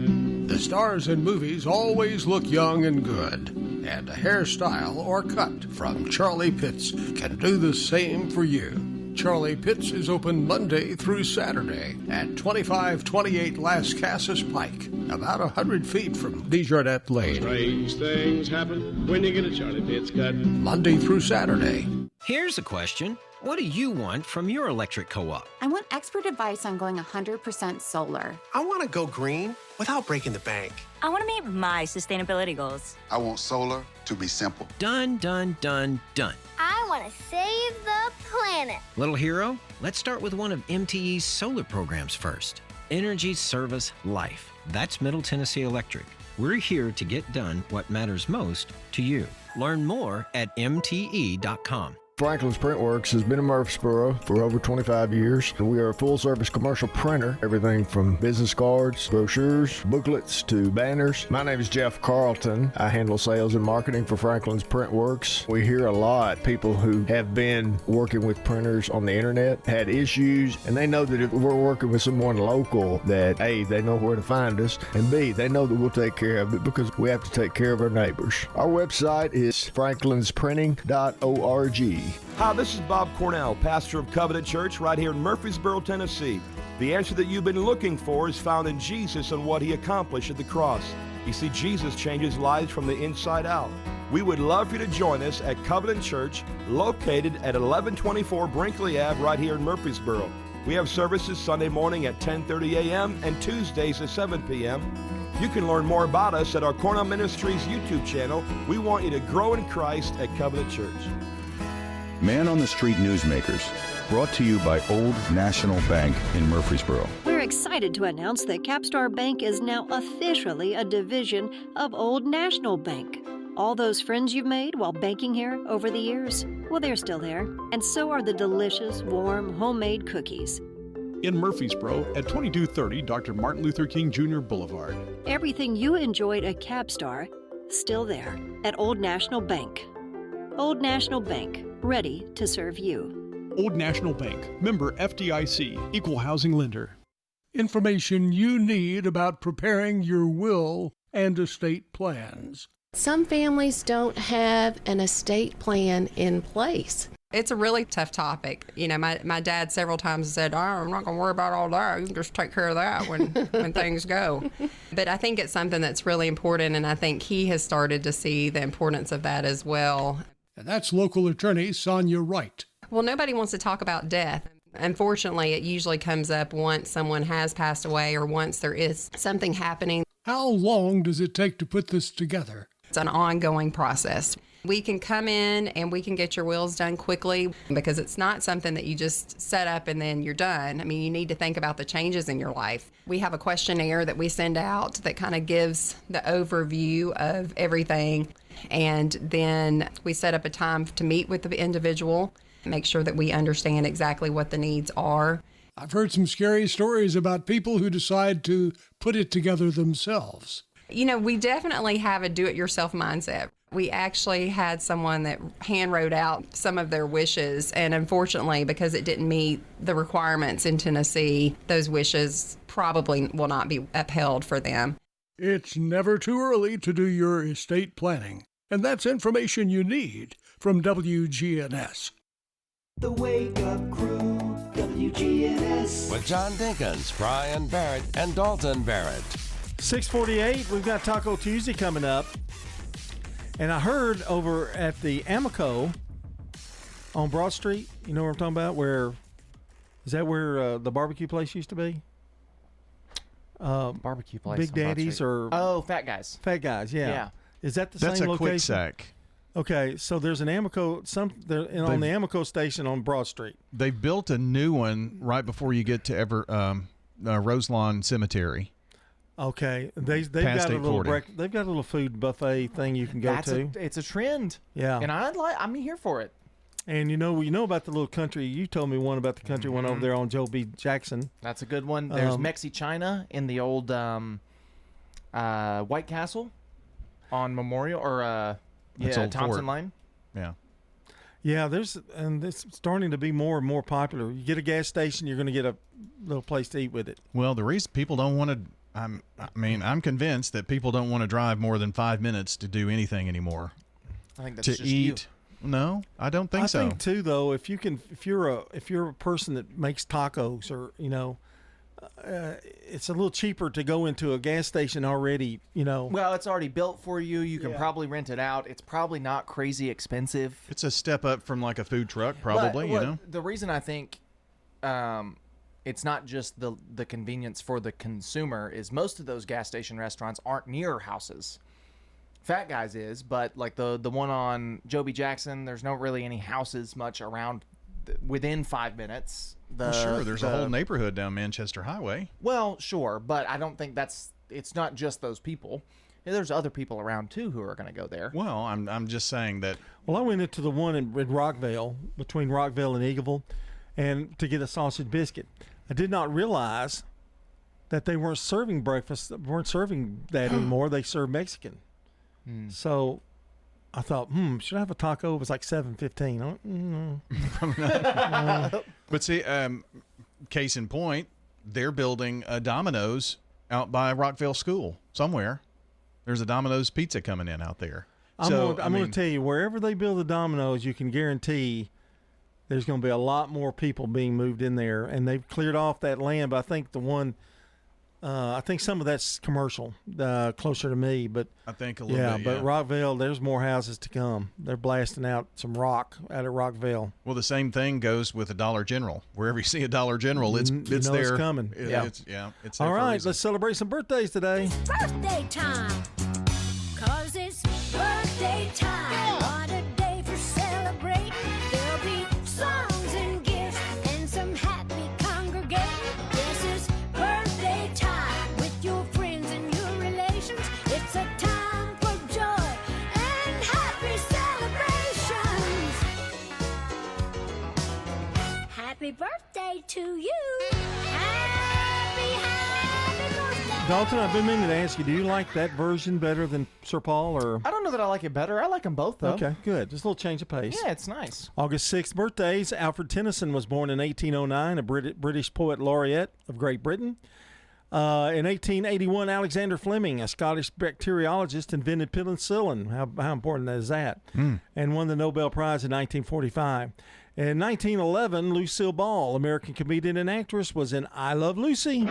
The stars in movies always look young and good. And a hairstyle or cut from Charlie Pitts can do the same for you. Charlie Pitts is open Monday through Saturday at 2528 Las Casas Pike, about 100 feet from Desjardins Lane. Strange things happen when you get a Charlie Pitts cut. Monday through Saturday. Here's a question. What do you want from your electric co-op? I want expert advice on going 100% solar. I want to go green without breaking the bank. I want to meet my sustainability goals. I want solar to be simple. Done, done, done, done. I want to save the planet. Little hero, let's start with one of MTE's solar programs first. Energy Service Life. That's Middle Tennessee Electric. We're here to get done what matters most to you. Learn more at MTE.com. Franklin's Printworks has been in Murfreesboro for over 25 years. We are a full-service commercial printer, everything from business cards, brochures, booklets to banners. My name is Jeff Carlton. I handle sales and marketing for Franklin's Printworks. We hear a lot people who have been working with printers on the internet, had issues, and they know that if we're working with someone local, that A, they know where to find us, and B, they know that we'll take care of it because we have to take care of our neighbors. Our website is franklinsprinting.org. Hi, this is Bob Cornell, pastor of Covenant Church right here in Murfreesboro, Tennessee. The answer that you've been looking for is found in Jesus and what he accomplished at the cross. You see, Jesus changes lives from the inside out. We would love for you to join us at Covenant Church, located at 1124 Brinkley Ave right here in Murfreesboro. We have services Sunday morning at 10:30 a.m. and Tuesdays at 7 p.m. You can learn more about us at our Cornell Ministries YouTube channel. We want you to grow in Christ at Covenant Church. Man on the Street Newsmakers, brought to you by Old National Bank in Murfreesboro. We're excited to announce that Capstar Bank is now officially a division of Old National Bank. All those friends you've made while banking here over the years, well, they're still there. And so are the delicious, warm, homemade cookies. In Murfreesboro at 2230 Dr. Martin Luther King Jr. Boulevard. Everything you enjoyed at Capstar, still there at Old National Bank. Old National Bank, ready to serve you. Old National Bank, member FDIC, equal housing lender. Information you need about preparing your will and estate plans. Some families don't have an estate plan in place. It's a really tough topic. You know, my dad several times said, I'm not going to worry about all that. You can just take care of that when things go. But I think it's something that's really important, and I think he has started to see the importance of that as well. And that's local attorney Sonia Wright. Well, nobody wants to talk about death. Unfortunately, it usually comes up once someone has passed away or once there is something happening. How long does it take to put this together? It's an ongoing process. We can come in and we can get your wills done quickly because it's not something that you just set up and then you're done. I mean, you need to think about the changes in your life. We have a questionnaire that we send out that kind of gives the overview of everything. And then we set up a time to meet with the individual, make sure that we understand exactly what the needs are. I've heard some scary stories about people who decide to put it together themselves. You know, we definitely have a do-it-yourself mindset. We actually had someone that hand wrote out some of their wishes, and unfortunately, because it didn't meet the requirements in Tennessee, those wishes probably will not be upheld for them. It's never too early to do your estate planning, and that's information you need from WGNS. The Wake Up Crew, WGNS. With John Dinkins, Brian Barrett, and Dalton Barrett. 6:48, we've got Taco Tuesday coming up. And I heard over at the Amico on Broad Street, you know what I'm talking about? Is that where the barbecue place used to be? Barbecue place. Big Daddy's or... Oh, Fat Guys. Fat Guys, yeah. Is that the That's same a location? Quick Sack. Okay, so there's an Amico on the Amico station on Broad Street. They built a new one right before you get to Roselawn Cemetery. Okay, they've got a little they've got a little food buffet thing you can go to. It's a trend. Yeah, and I'm here for it. And you know about the little country. You told me one about the country one over there on Joe B. Jackson. That's a good one. There's Mexi China in the old White Castle on Memorial or Thompson Line. Yeah. Yeah, it's starting to be more and more popular. You get a gas station, you're going to get a little place to eat with it. Well, the reason people don't want to. I'm convinced that people don't want to drive more than 5 minutes to do anything anymore. I think that's to just eat. You. No, I don't think so. I think too, though, if you're a person that makes tacos, or it's a little cheaper to go into a gas station already. Well, it's already built for you. You can probably rent it out. It's probably not crazy expensive. It's a step up from like a food truck, probably. But, the reason I think. It's not just the convenience for the consumer is most of those gas station restaurants aren't near houses. Fat Guys is, but like the one on Joe B. Jackson, there's not really any houses much around within 5 minutes. Sure, there's a whole neighborhood down Manchester Highway. Well, sure, but I don't think it's not just those people. There's other people around too who are going to go there. Well, I'm just saying that. Well, I went into the one in Rockville, between Rockville and Eagleville, and to get a sausage biscuit. I did not realize that they weren't serving breakfast, weren't serving that anymore. They serve Mexican. So I thought, should I have a taco? It was like $7.15. But see, case in point, they're building a Domino's out by Rockville School somewhere. There's a Domino's pizza coming in out there. I'm going to tell you, wherever they build the Domino's, you can guarantee there's going to be a lot more people being moved in there, and they've cleared off that land. But I think I think some of that's commercial, closer to me. But I think a little bit. But Rockville, there's more houses to come. They're blasting out some rock out at Rockville. Well, the same thing goes with a Dollar General. Wherever you see a Dollar General, it's there. It's coming. It's there. All right, let's celebrate some birthdays today. Birthday time, 'cause it's birthday time. What a day for celebrate. There'll be songs and gifts and some happy congregating. This is birthday time with your friends and your relations. It's a time for joy and happy celebrations. Happy birthday to you. Happy birthday. Dalton, I've been meaning to ask you, do you like that version better than Sir Paul? Or I don't know that I like it better. I like them both, though. Okay, good. Just a little change of pace. Yeah, it's nice. August 6th birthdays. Alfred Tennyson was born in 1809, a British poet laureate of Great Britain. In 1881, Alexander Fleming, a Scottish bacteriologist, invented penicillin. How important is that? And won the Nobel Prize in 1945. In 1911, Lucille Ball, American comedian and actress, was in I Love Lucy.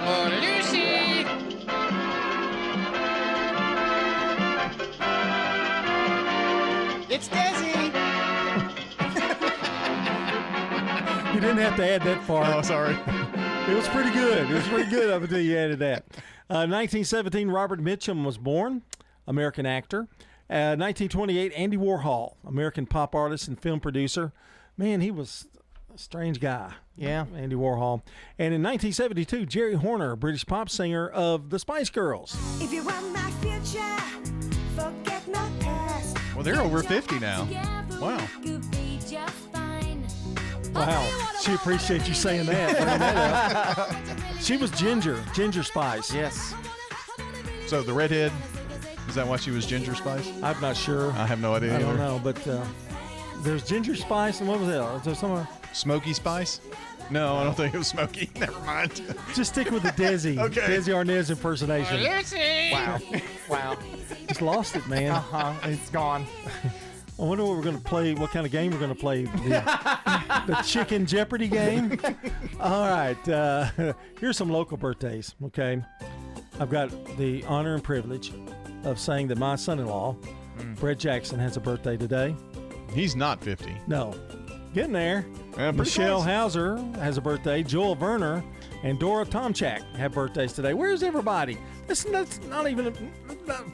Oh, Lucy! It's Desi! You didn't have to add that far. Oh, sorry. It was pretty good. It was pretty good up until you added that. 1917, Robert Mitchum was born, American actor. 1928, Andy Warhol, American pop artist and film producer. Man, he was a strange guy. Yeah. Andy Warhol. And in 1972, Jerry Horner, British pop singer of the Spice Girls. If you want my future, forget my past. Well, they're over 50 now. Wow. Wow. She appreciates you saying that. Bringing that up. She was Ginger Spice. Yes. So the redhead, is that why she was Ginger Spice? I'm not sure. I have no idea I don't either. know, but there's Ginger Spice, and what was that? Is there some? Smoky Spice? No, I don't think it was Smoky. Never mind. Just stick with the Desi. Okay. Desi Arnaz impersonation. Wow. Wow. Just lost it, man. It's gone. I wonder what we're going to play, what kind of game we're going to play. The Chicken Jeopardy game? All right. Here's some local birthdays, okay? I've got the honor and privilege of saying that my son-in-law, Brett Jackson, has a birthday today. He's not 50. No. Getting there. Yeah, Michelle close. Hauser has a birthday. Joel Werner and Dora Tomchak have birthdays today. Where's everybody? That's not even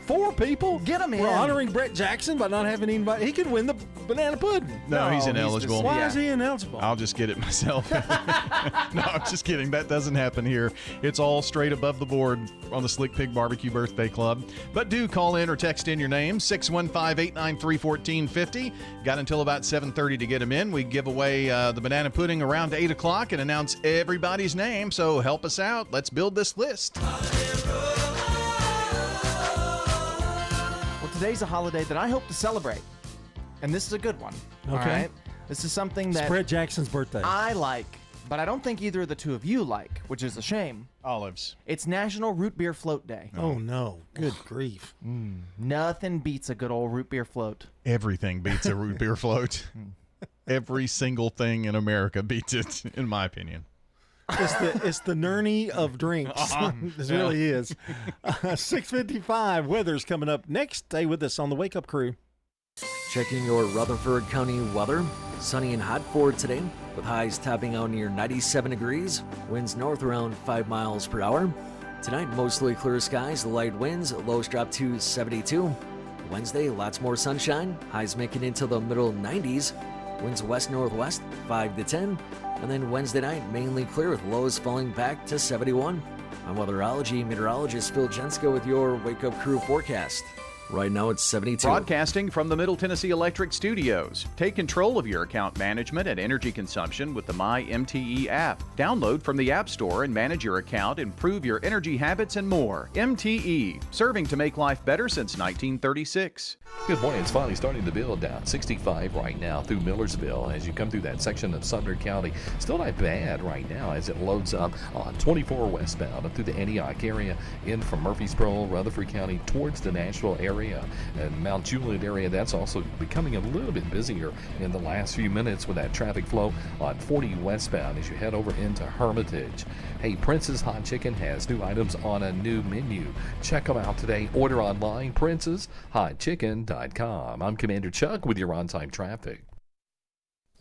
four people. Get them in. We're honoring Brett Jackson by not having anybody. He could win the banana pudding. No, he's ineligible. Why is he ineligible? I'll just get it myself. No, I'm just kidding. That doesn't happen here. It's all straight above the board on the Slick Pig Barbecue Birthday Club. But do call in or text in your name, 615-893-1450. Got until about 7:30 to get them in. We give away the banana pudding around 8 o'clock and announce everybody's name. So help us out. Let's build this list. Well, today's a holiday that I hope to celebrate. And this is a good one. Okay. All right? This is something that It's Brett Jackson's birthday. I like, but I don't think either of the two of you like, which is a shame. Olives. It's National Root Beer Float Day. Oh, no. Good grief. Nothing beats a good old root beer float. Everything beats a root beer float. Every single thing in America beats it, in my opinion. It's the Nurney of drinks. This really is. 6:55. Weather's coming up next. Stay with us on the Wake Up Crew. Checking your Rutherford County weather. Sunny and hot for today, with highs topping out near 97 degrees. Winds north around 5 miles per hour. Tonight, mostly clear skies, light winds, lows drop to 72. Wednesday, lots more sunshine, highs making into the middle 90s. Winds west-northwest, 5 to 10. And then Wednesday night, mainly clear with lows falling back to 71. I'm weatherology meteorologist Phil Jenska with your Wake Up Crew forecast. Right now it's 72. Broadcasting from the Middle Tennessee Electric Studios. Take control of your account management and energy consumption with the MyMTE app. Download from the App Store and manage your account, improve your energy habits, and more. MTE, serving to make life better since 1936. Good morning. It's finally starting to build down 65 right now through Millersville as you come through that section of Sumner County. Still not bad right now as it loads up on 24 westbound up through the Antioch area in from Murfreesboro, Rutherford County towards the Nashville area. area. And Mount Juliet area, that's also becoming a little bit busier in the last few minutes with that traffic flow on 40 westbound as you head over into Hermitage. Hey, Prince's Hot Chicken has new items on a new menu. Check them out today. Order online, princeshotchicken.com. I'm Commander Chuck with your on-time traffic.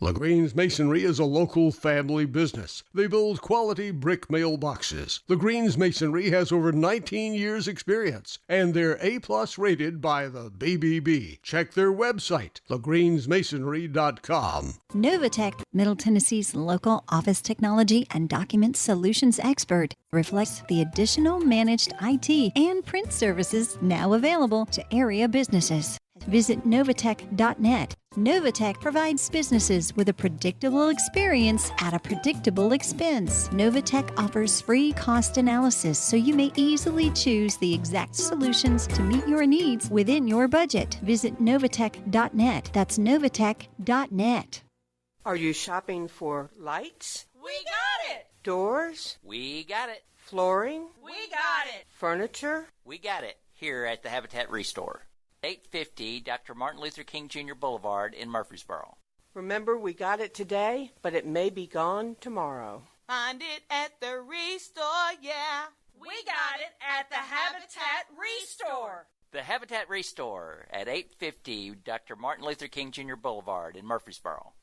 LaGreen's Masonry is a local family business. They build quality brick mailboxes. LaGreen's Masonry has over 19 years experience, and they're A-plus rated by the BBB. Check their website, lagreensmasonry.com. Novatech, Middle Tennessee's local office technology and document solutions expert, reflects the additional managed IT and print services now available to area businesses. Visit Novatech.net. Novatech provides businesses with a predictable experience at a predictable expense. Novatech offers free cost analysis so you may easily choose the exact solutions to meet your needs within your budget. Visit Novatech.net. That's Novatech.net. Are you shopping for lights? We got it! Doors? We got it! Flooring? We got it! Furniture? We got it here at the Habitat Restore. 850 Dr. Martin Luther King Jr. Boulevard in Murfreesboro. Remember, we got it today, but it may be gone tomorrow. Find it at the Restore, yeah. We got it at the Habitat Restore. The Habitat Restore at 850 Dr. Martin Luther King Jr. Boulevard in Murfreesboro.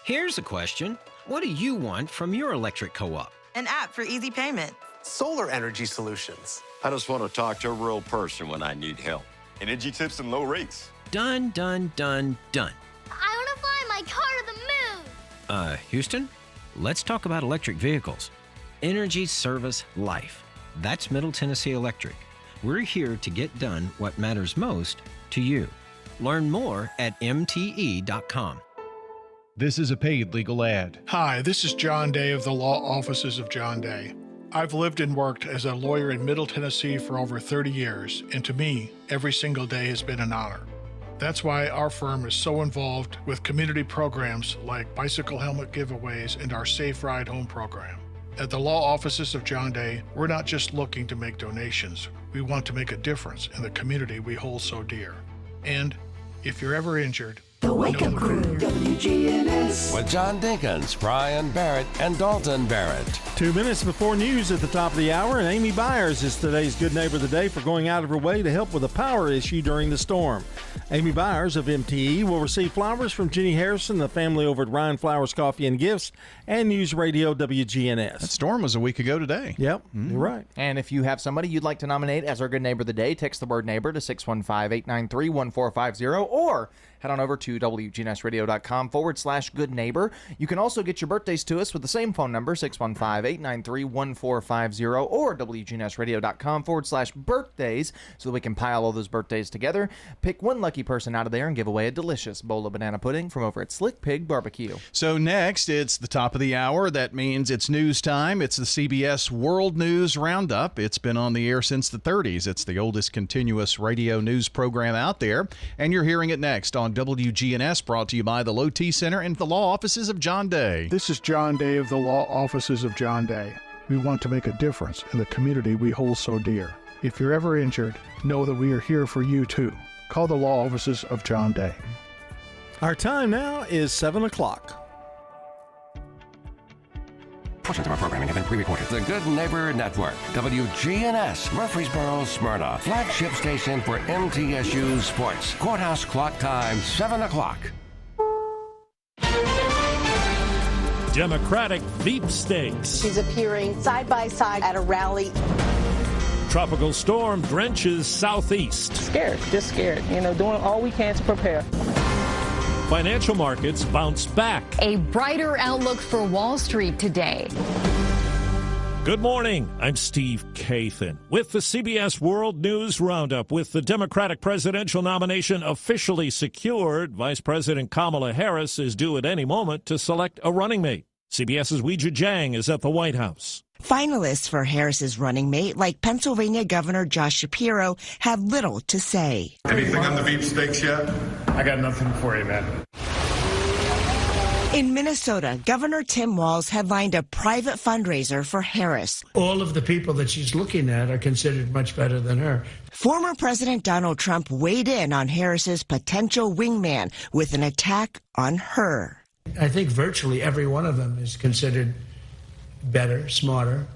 Here's a question. What do you want from your electric co-op? An app for easy payment. Solar energy solutions. I just want to talk to a real person when I need help. Energy tips and low rates. Done, done, done, done. I want to fly my car to the moon. Houston, let's talk about electric vehicles. Energy Service Life. That's Middle Tennessee Electric. We're here to get done what matters most to you. Learn more at mte.com. This is a paid legal ad. Hi, this is John Day of the Law Offices of John Day. I've lived and worked as a lawyer in Middle Tennessee for over 30 years, and to me, every single day has been an honor. That's why our firm is so involved with community programs like bicycle helmet giveaways and our Safe Ride Home program. At the Law Offices of John Day, we're not just looking to make donations. We want to make a difference in the community we hold so dear. And if you're ever injured, The Wake Up Crew, WGNS. With John Dinkins, Brian Barrett, and Dalton Barrett. 2 minutes before news at the top of the hour, and Amy Byers is today's Good Neighbor of the Day for going out of her way to help with a power issue during the storm. Amy Byers of MTE will receive flowers from Jenny Harrison, the family over at Ryan Flowers Coffee and Gifts, and News Radio WGNS. That storm was a week ago today. Yep, you're right. And if you have somebody you'd like to nominate as our Good Neighbor of the Day, text the word neighbor to 615-893-1450 or head on over to WGNSradio.com/good neighbor. You can also get your birthdays to us with the same phone number, 615-893-1450 or WGNSradio.com/birthdays so that we can pile all those birthdays together. Pick one lucky person out of there and give away a delicious bowl of banana pudding from over at Slick Pig Barbecue. So next, it's the top of the hour. That means it's news time. It's the CBS World News Roundup. It's been on the air since the 30s. It's the oldest continuous radio news program out there, and you're hearing it next on WGNS, brought to you by the Low T Center and the Law Offices of John Day. This is John Day of the Law Offices of John Day. We want to make a difference in the community we hold so dear. If you're ever injured, know that we are here for you too. Call the Law Offices of John Day. Our time now is 7 o'clock. Portions of our programming have been pre-recorded. The Good Neighbor Network, WGNS, Murfreesboro, Smyrna, flagship station for MTSU Sports. Courthouse clock time, 7 o'clock. Democratic Veep Stakes. She's appearing side by side at a rally. Tropical storm drenches southeast. Scared, just scared. Doing all we can to prepare. Financial markets bounce back. A brighter outlook for Wall Street today. Good morning. I'm Steve Kathan with the CBS World News Roundup. With the Democratic presidential nomination officially secured, Vice President Kamala Harris is due at any moment to select a running mate. CBS's Weijia Jiang is at the White House. Finalists for Harris's running mate, like Pennsylvania Governor Josh Shapiro, have little to say. Anything on the Veep Stakes yet? I got nothing for you, man. In Minnesota, Governor Tim Walz headlined a private fundraiser for Harris. All of the people that she's looking at are considered much better than her. Former President Donald Trump weighed in on Harris's potential wingman with an attack on her. I think virtually every one of them is considered better, smarter,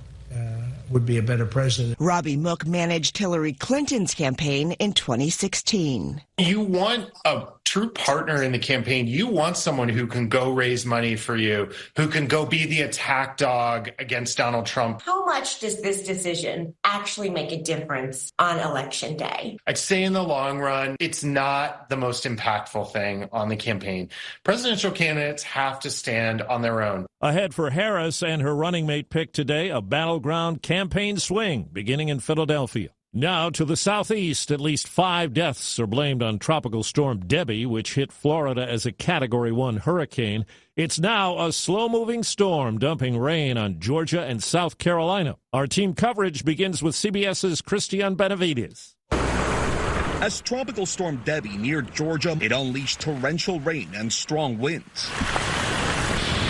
would be a better president. Robbie Mook managed Hillary Clinton's campaign in 2016. You want a true partner in the campaign. You want someone who can go raise money for you, who can go be the attack dog against Donald Trump. How much does this decision actually make a difference on Election Day? I'd say in the long run, it's not the most impactful thing on the campaign. Presidential candidates have to stand on their own. Ahead for Harris and her running mate pick today, a battleground campaign swing beginning in Philadelphia. Now to the southeast, at least 5 deaths are blamed on Tropical Storm Debbie, which hit Florida as a Category 1 hurricane. It's now a slow-moving storm dumping rain on Georgia and South Carolina. Our team coverage begins with CBS's Christian Benavides. As Tropical Storm Debbie neared Georgia, it unleashed torrential rain and strong winds.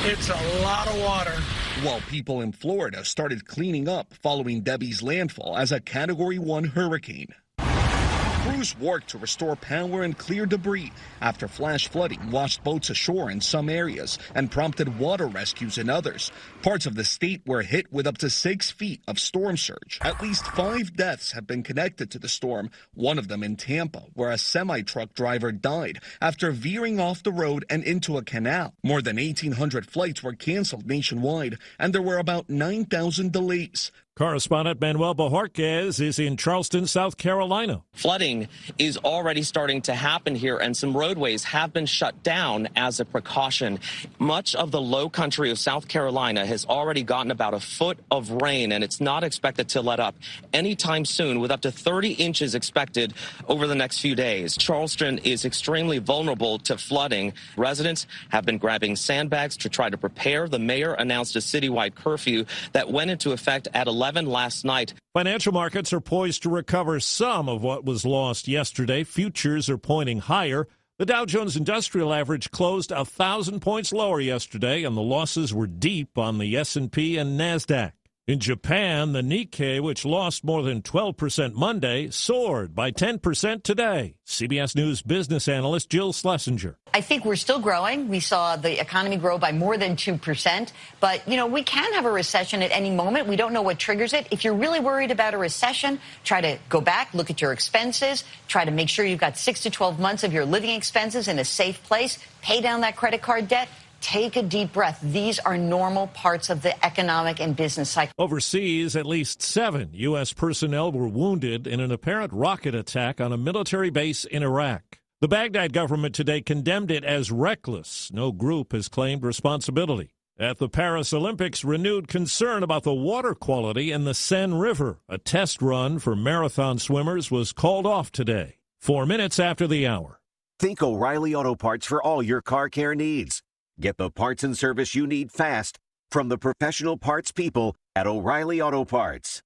It's a lot of water. While people in Florida started cleaning up following Debbie's landfall as a Category 1 hurricane. Crews worked to restore power and clear debris after flash flooding washed boats ashore in some areas and prompted water rescues in others. Parts of the state were hit with up to 6 feet of storm surge. At least 5 deaths have been connected to the storm, one of them in Tampa, where a semi-truck driver died after veering off the road and into a canal. More than 1,800 flights were canceled nationwide, and there were about 9,000 delays. Correspondent Manuel Bojorquez is in Charleston, South Carolina. Flooding is already starting to happen here, and some roadways have been shut down as a precaution. Much of the low country of South Carolina has already gotten about a foot of rain, and it's not expected to let up anytime soon, with up to 30 inches expected over the next few days. Charleston is extremely vulnerable to flooding. Residents have been grabbing sandbags to try to prepare. The mayor announced a citywide curfew that went into effect at 11 last night. Financial markets are poised to recover some of what was lost yesterday. Futures are pointing higher. The Dow Jones Industrial Average closed 1,000 points lower yesterday, and the losses were deep on the S&P and NASDAQ. In Japan, the Nikkei, which lost more than 12% Monday, soared by 10% today. CBS News business analyst Jill Schlesinger. I think we're still growing. We saw the economy grow by more than 2%. But, we can have a recession at any moment. We don't know what triggers it. If you're really worried about a recession, try to go back, look at your expenses, try to make sure you've got 6 to 12 months of your living expenses in a safe place, pay down that credit card debt. Take a deep breath. These are normal parts of the economic and business cycle. Overseas, at least 7 U.S. personnel were wounded in an apparent rocket attack on a military base in Iraq. The Baghdad government today condemned it as reckless. No group has claimed responsibility. At the Paris Olympics, renewed concern about the water quality in the Seine River. A test run for marathon swimmers was called off today. 4 minutes after the hour. Think O'Reilly Auto Parts for all your car care needs. Get the parts and service you need fast from the professional parts people at O'Reilly Auto Parts.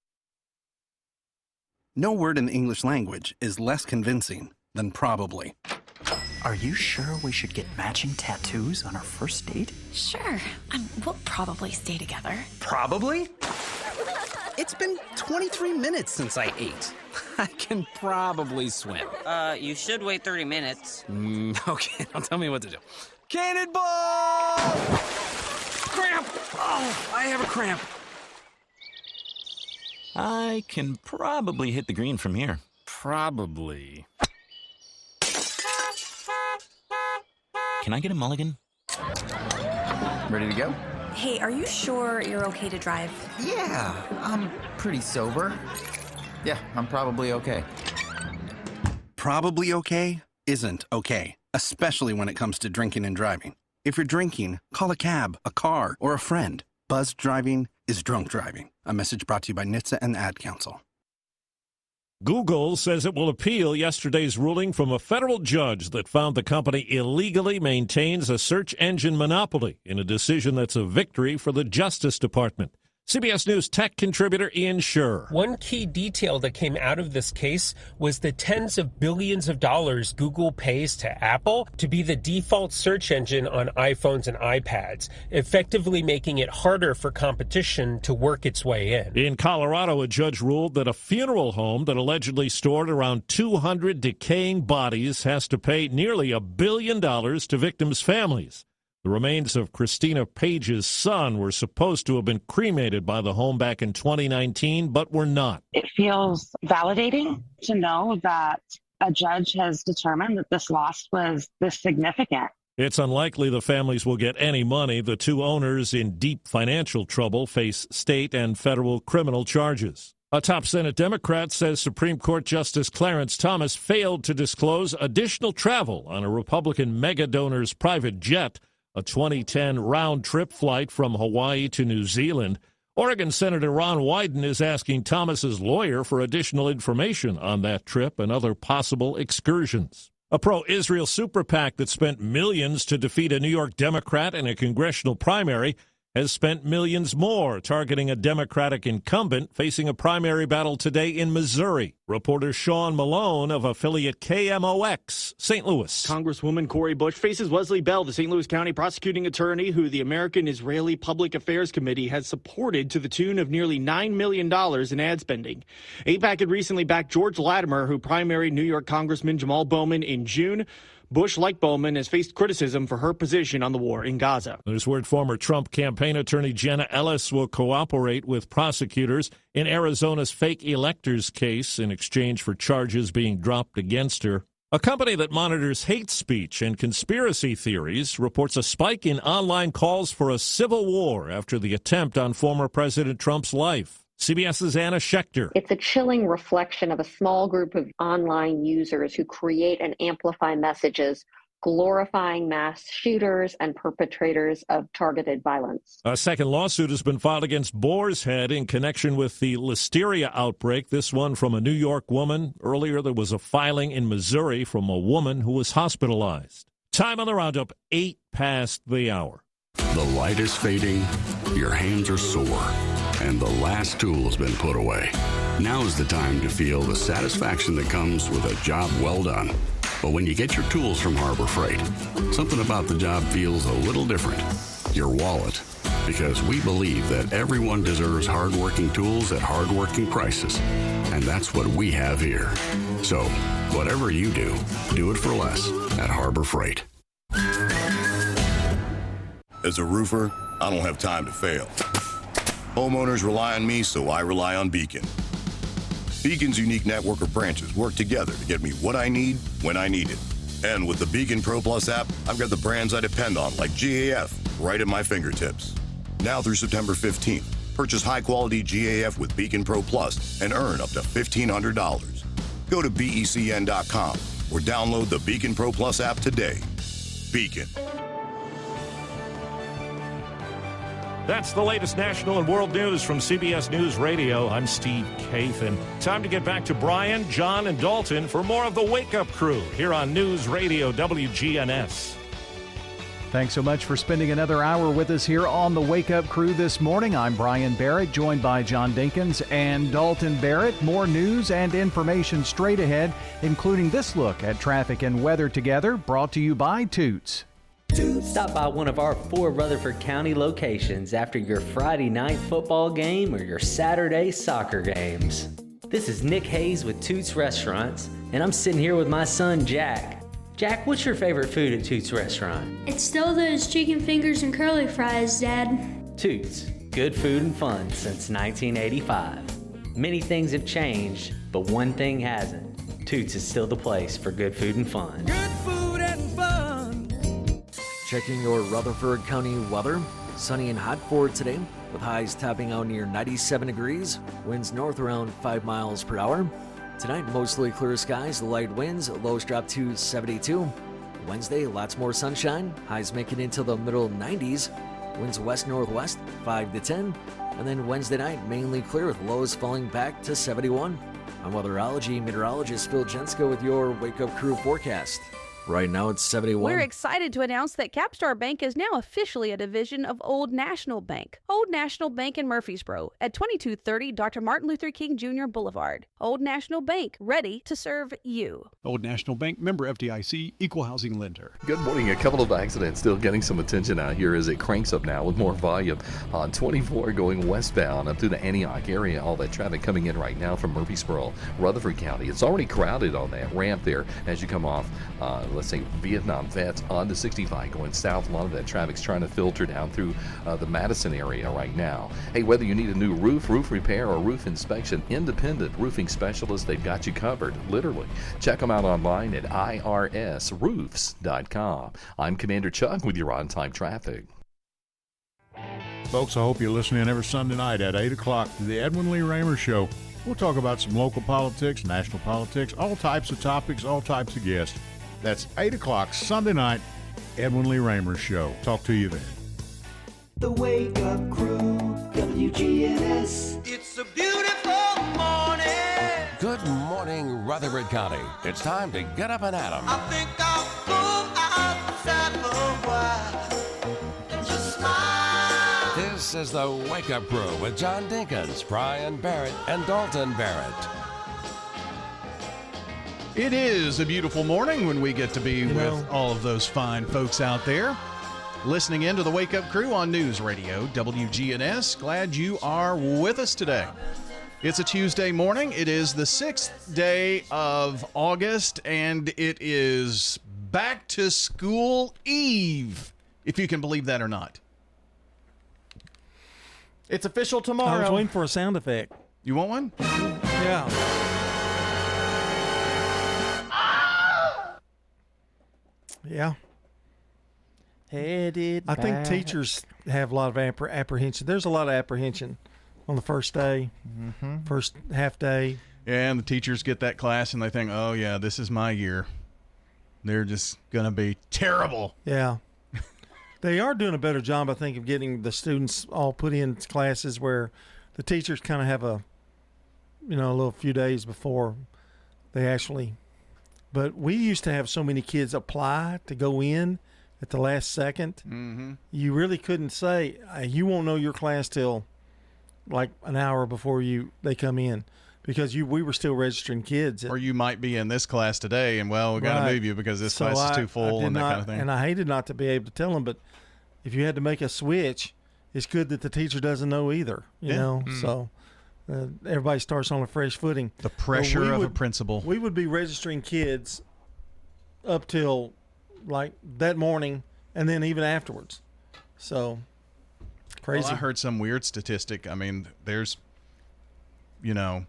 No word in the English language is less convincing than probably. Are you sure we should get matching tattoos on our first date? Sure. We'll probably stay together. Probably? It's been 23 minutes since I ate. I can probably swim. You should wait 30 minutes. Okay, now tell me what to do. Cannonball! Cramp! Oh, I have a cramp. I can probably hit the green from here. Probably. Can I get a mulligan? Ready to go? Hey, are you sure you're okay to drive? Yeah, I'm pretty sober. Yeah, I'm probably okay. Probably okay isn't okay, especially when it comes to drinking and driving. If you're drinking, call a cab, a car, or a friend. Buzzed driving is drunk driving. A message brought to you by NHTSA and the Ad Council. Google says it will appeal yesterday's ruling from a federal judge that found the company illegally maintains a search engine monopoly in a decision that's a victory for the Justice Department. CBS News tech contributor Ian Scherr. One key detail that came out of this case was the tens of billions of dollars Google pays to Apple to be the default search engine on iPhones and iPads, effectively making it harder for competition to work its way in. In Colorado, a judge ruled that a funeral home that allegedly stored around 200 decaying bodies has to pay nearly $1 billion to victims' families. The remains of Christina Page's son were supposed to have been cremated by the home back in 2019, but were not. It feels validating to know that a judge has determined that this loss was this significant. It's unlikely the families will get any money. The two owners in deep financial trouble face state and federal criminal charges. A top Senate Democrat says Supreme Court Justice Clarence Thomas failed to disclose additional travel on a Republican mega donor's private jet, a 2010 round-trip flight from Hawaii to New Zealand. Oregon Senator Ron Wyden is asking Thomas's lawyer for additional information on that trip and other possible excursions. A pro-Israel super PAC that spent millions to defeat a New York Democrat in a congressional primary has spent millions more targeting a Democratic incumbent facing a primary battle today in Missouri. Reporter Sean Malone of affiliate KMOX, St. Louis. Congresswoman Cori Bush faces Wesley Bell, the St. Louis County prosecuting attorney who the American Israeli Public Affairs Committee has supported to the tune of nearly $9 million in ad spending. AIPAC had recently backed George Latimer, who primaried New York Congressman Jamal Bowman in June. Bush, like Bowman, has faced criticism for her position on the war in Gaza. There's word former Trump campaign attorney Jenna Ellis will cooperate with prosecutors in Arizona's fake electors case in exchange for charges being dropped against her. A company that monitors hate speech and conspiracy theories reports a spike in online calls for a civil war after the attempt on former President Trump's life. CBS's Anna Schechter. It's a chilling reflection of a small group of online users who create and amplify messages glorifying mass shooters and perpetrators of targeted violence. A second lawsuit has been filed against Boar's Head in connection with the listeria outbreak, this one from a New York woman. Earlier, there was a filing in Missouri from a woman who was hospitalized. Time on the roundup, 8 past the hour. The light is fading, your hands are sore, and the last tool has been put away. Now is the time to feel the satisfaction that comes with a job well done. But when you get your tools from Harbor Freight, something about the job feels a little different. Your wallet. Because we believe that everyone deserves hardworking tools at hardworking prices. And that's what we have here. So, whatever you do, do it for less at Harbor Freight. As a roofer, I don't have time to fail. Homeowners rely on me, so I rely on Beacon. Beacon's unique network of branches work together to get me what I need when I need it. And with the Beacon Pro Plus app, I've got the brands I depend on, like GAF, right at my fingertips. Now through September 15th, purchase high-quality GAF with Beacon Pro Plus and earn up to $1,500. Go to BECN.com or download the Beacon Pro Plus app today. Beacon. That's the latest national and world news from CBS News Radio. I'm Steve Kathan. Time to get back to Brian, John, and Dalton for more of the Wake Up Crew here on News Radio WGNS. Thanks so much for spending another hour with us here on the Wake Up Crew this morning. I'm Brian Barrett, joined by John Dinkins and Dalton Barrett. More news and information straight ahead, including this look at traffic and weather together, brought to you by Toots. Stop by one of our 4 Rutherford County locations after your Friday night football game or your Saturday soccer games. This is Nick Hayes with Toots Restaurants, and I'm sitting here with my son, Jack. Jack, what's your favorite food at Toots Restaurant? It's still those chicken fingers and curly fries, Dad. Toots, good food and fun since 1985. Many things have changed, but one thing hasn't. Toots is still the place for good food and fun. Good food and fun. Checking your Rutherford County weather. Sunny and hot for today, with highs topping out near 97 degrees. Winds north around 5 miles per hour. Tonight, mostly clear skies, light winds, lows drop to 72. Wednesday, lots more sunshine, highs making into the middle 90s. Winds west-northwest, 5 to 10. And then Wednesday night, mainly clear with lows falling back to 71. I'm weatherology meteorologist Phil Jensko with your Wake Up Crew forecast. Right now it's 71. We're excited to announce that Capstar Bank is now officially a division of Old National Bank. Old National Bank in Murfreesboro at 2230 Dr. Martin Luther King Jr. Boulevard. Old National Bank, ready to serve you. Old National Bank, member FDIC, equal housing lender. Good morning. A couple of accidents still getting some attention out here as it cranks up now with more volume on 24 going westbound up through the Antioch area. All that traffic coming in right now from Murfreesboro, Rutherford County. It's already crowded on that ramp there as you come off, let's say, Vietnam Vets on the 65 going south. A lot of that traffic's trying to filter down through the Madison area right now. Hey, whether you need a new roof repair, or roof inspection, Independent Roofing Specialists, they've got you covered, literally. Check them out online at irsroofs.com. I'm Commander Chuck with your on-time traffic. Folks, I hope you listen in every Sunday night at 8 o'clock to the Edwin Lee Raymer Show. We'll talk about some local politics, national politics, all types of topics, all types of guests. That's 8 o'clock Sunday night, Edwin Lee Raymer Show. Talk to you then. The Wake Up Crew, WGNS. It's a beautiful morning. Good morning, Rutherford County. It's time to get up and at 'em. I think I'll go outside for a while and just smile. This is the Wake Up Crew with John Dinkins, Brian Barrett, and Dalton Barrett. It is a beautiful morning when we get to be with all of those fine folks out there. Listening in to the Wake Up Crew on News Radio, WGNS. Glad you are with us today. It's a Tuesday morning. It is the 6th day of August, and it is Back to School Eve, if you can believe that or not. It's official tomorrow. I was waiting for a sound effect. You want one? Yeah. Yeah. Headed I think back. teachers have a lot of apprehension. There's a lot of apprehension on the first day, first half day. Yeah, and the teachers get that class and they think, oh, yeah, this is my year. They're just going to be terrible. Yeah. They are doing a better job, I think, of getting the students all put in classes where the teachers kind of have a little few days before they actually. But we used to have so many kids apply to go in at the last second. Mm-hmm. You really couldn't say, you won't know your class till like an hour before they come in, because we were still registering kids. Or you might be in this class today, and, well, we got to move you because this class is too full and that kind of thing. And I hated not to be able to tell them, but if you had to make a switch, it's good that the teacher doesn't know either, you know. Mm-hmm. So everybody starts on a fresh footing. The pressure of a principal. We would be registering kids up till like that morning, and then even afterwards. So crazy. Well, I heard some weird statistic. I mean, there's 10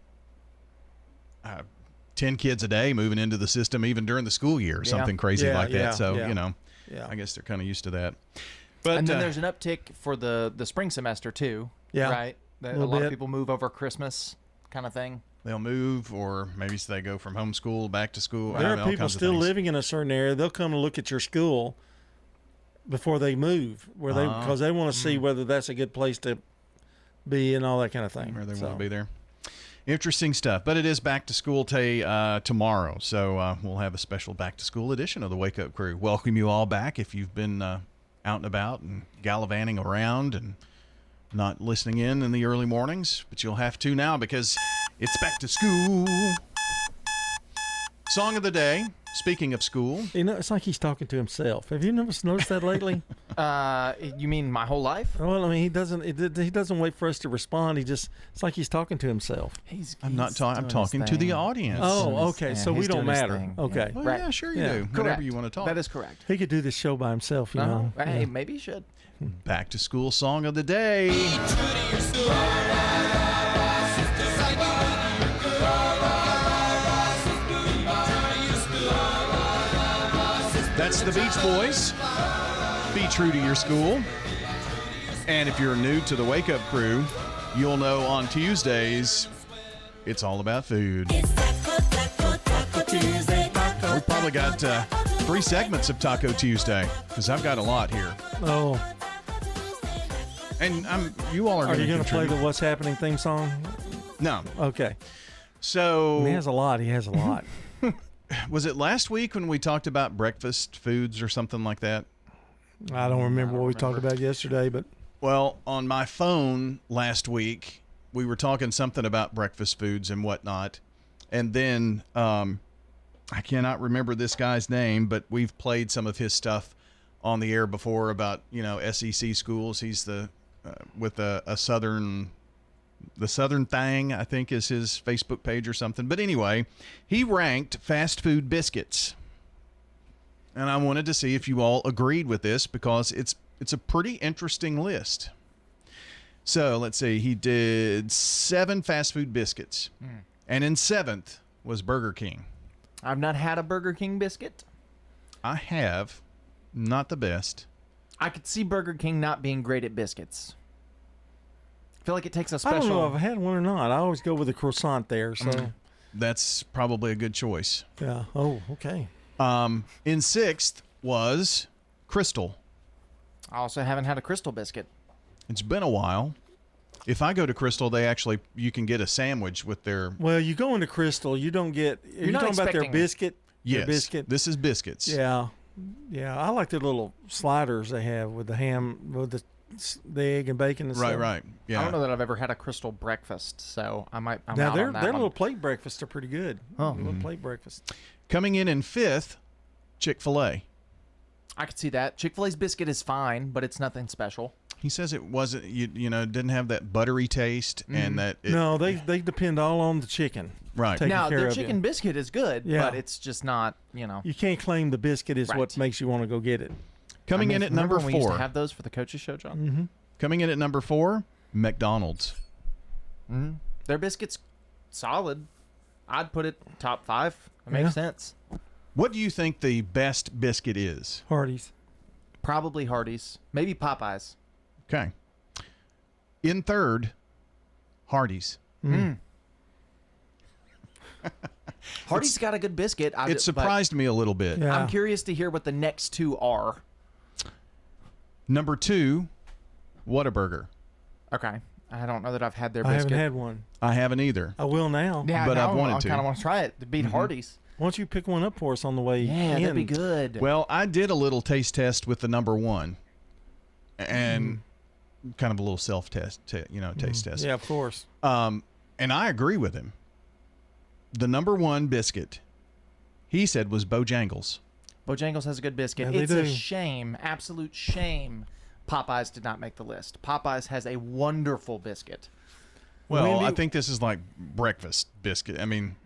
kids a day moving into the system even during the school year, something crazy like that. So I guess they're kind of used to that. But and then there's an uptick for the spring semester too. Yeah, right. A lot of people move over Christmas, kind of thing. They'll move, or maybe they go from homeschool back to school. There are people still living in a certain area. They'll come and look at your school before they move, because they want to see whether that's a good place to be and all that kind of thing. Where they want to be there. Interesting stuff. But it is back to school day tomorrow, so we'll have a special back to school edition of the Wake Up Crew. Welcome you all back if you've been out and about and gallivanting around and not listening in the early mornings, but you'll have to now because it's back to school. Song of the day. Speaking of school, it's like he's talking to himself. Have you never noticed that lately? You mean my whole life? Well, I mean, he doesn't wait for us to respond. It's like he's talking to himself. I'm not talking. I'm talking to the audience. Oh, okay. So we don't matter. Okay. Well, yeah, sure you do. Whenever you want to talk. That is correct. He could do this show by himself, you know. Hey, maybe he should. Back to school song of the day. That's the Beach Boys. Be true to your school. And if you're new to the Wake Up Crew, you'll know on Tuesdays, it's all about food. We probably got 3 segments of Taco Tuesday, because I've got a lot here. Oh. And you all are going to going to play the What's Happening theme song? No. Okay. So he has a lot. was it last week when we talked about breakfast foods or something like that? I don't remember what we talked about yesterday, but. Well, on my phone last week, we were talking something about breakfast foods and whatnot. And then I cannot remember this guy's name, but we've played some of his stuff on the air before about, SEC schools. He's with a Southern, the Southern Thing, I think is his Facebook page or something. But anyway, he ranked fast food biscuits. And I wanted to see if you all agreed with this because it's a pretty interesting list. So let's see. He did 7 fast food biscuits. And in 7th was Burger King. I've not had a Burger King biscuit. I have. Not the best. I could see Burger King not being great at biscuits. I feel like it takes a special... I don't know if I've had one or not. I always go with a croissant there. So That's probably a good choice. Yeah. Oh, okay. In 6th was Crystal. I also haven't had a Crystal biscuit. It's been a while. If I go to Crystal, you can get a sandwich with their... Well, you go into Crystal, you don't get... You're not talking about their expecting- biscuit? Yes. Their biscuit? This is biscuits. Yeah. Yeah, I like the little sliders they have with the ham, with the egg and bacon and stuff. Right. Yeah. I don't know that I've ever had a Crystal breakfast, so I'm Now, out their on that one. little plate breakfasts are pretty good. Oh. Little plate breakfast. Coming in 5th, Chick-fil-A. I could see that. Chick-fil-A's biscuit is fine, but it's nothing special. He says it wasn't, didn't have that buttery taste and that... No, they depend all on the chicken. Right. taking Now, care their of chicken you. biscuit is good, Yeah. but it's just not, You can't claim the biscuit is what makes you want to go get it. Coming in at number remember when we used 4. to have those for the coaches show, John? Mm-hmm. Coming in at number 4, McDonald's. Mm-hmm. Their biscuit's solid. I'd put it top 5. It makes sense. What do you think the best biscuit is? Hardee's. Probably Hardee's. Maybe Popeyes. Okay. In 3rd, Hardee's. Hardee's got a good biscuit. It surprised me a little bit. Yeah. I'm curious to hear what the next 2 are. Number 2, Whataburger. Okay. I don't know that I've had their I biscuit. haven't had one. I haven't either. I will now. Yeah, but now I've wanted to. I kind of want to try it to beat Hardee's. Why don't you pick one up for us on the way Yeah, in? that'd be good. Well, I did a little taste test with the number 1. And kind of a little self-test, taste test. Yeah, of course. And I agree with him. The number 1 biscuit, he said, was Bojangles. Bojangles has a good biscuit. Yeah, It's they a do. shame, absolute shame, Popeyes did not make the list. Popeyes has a wonderful biscuit. Well, Wendy- I think this is like breakfast biscuit. I mean,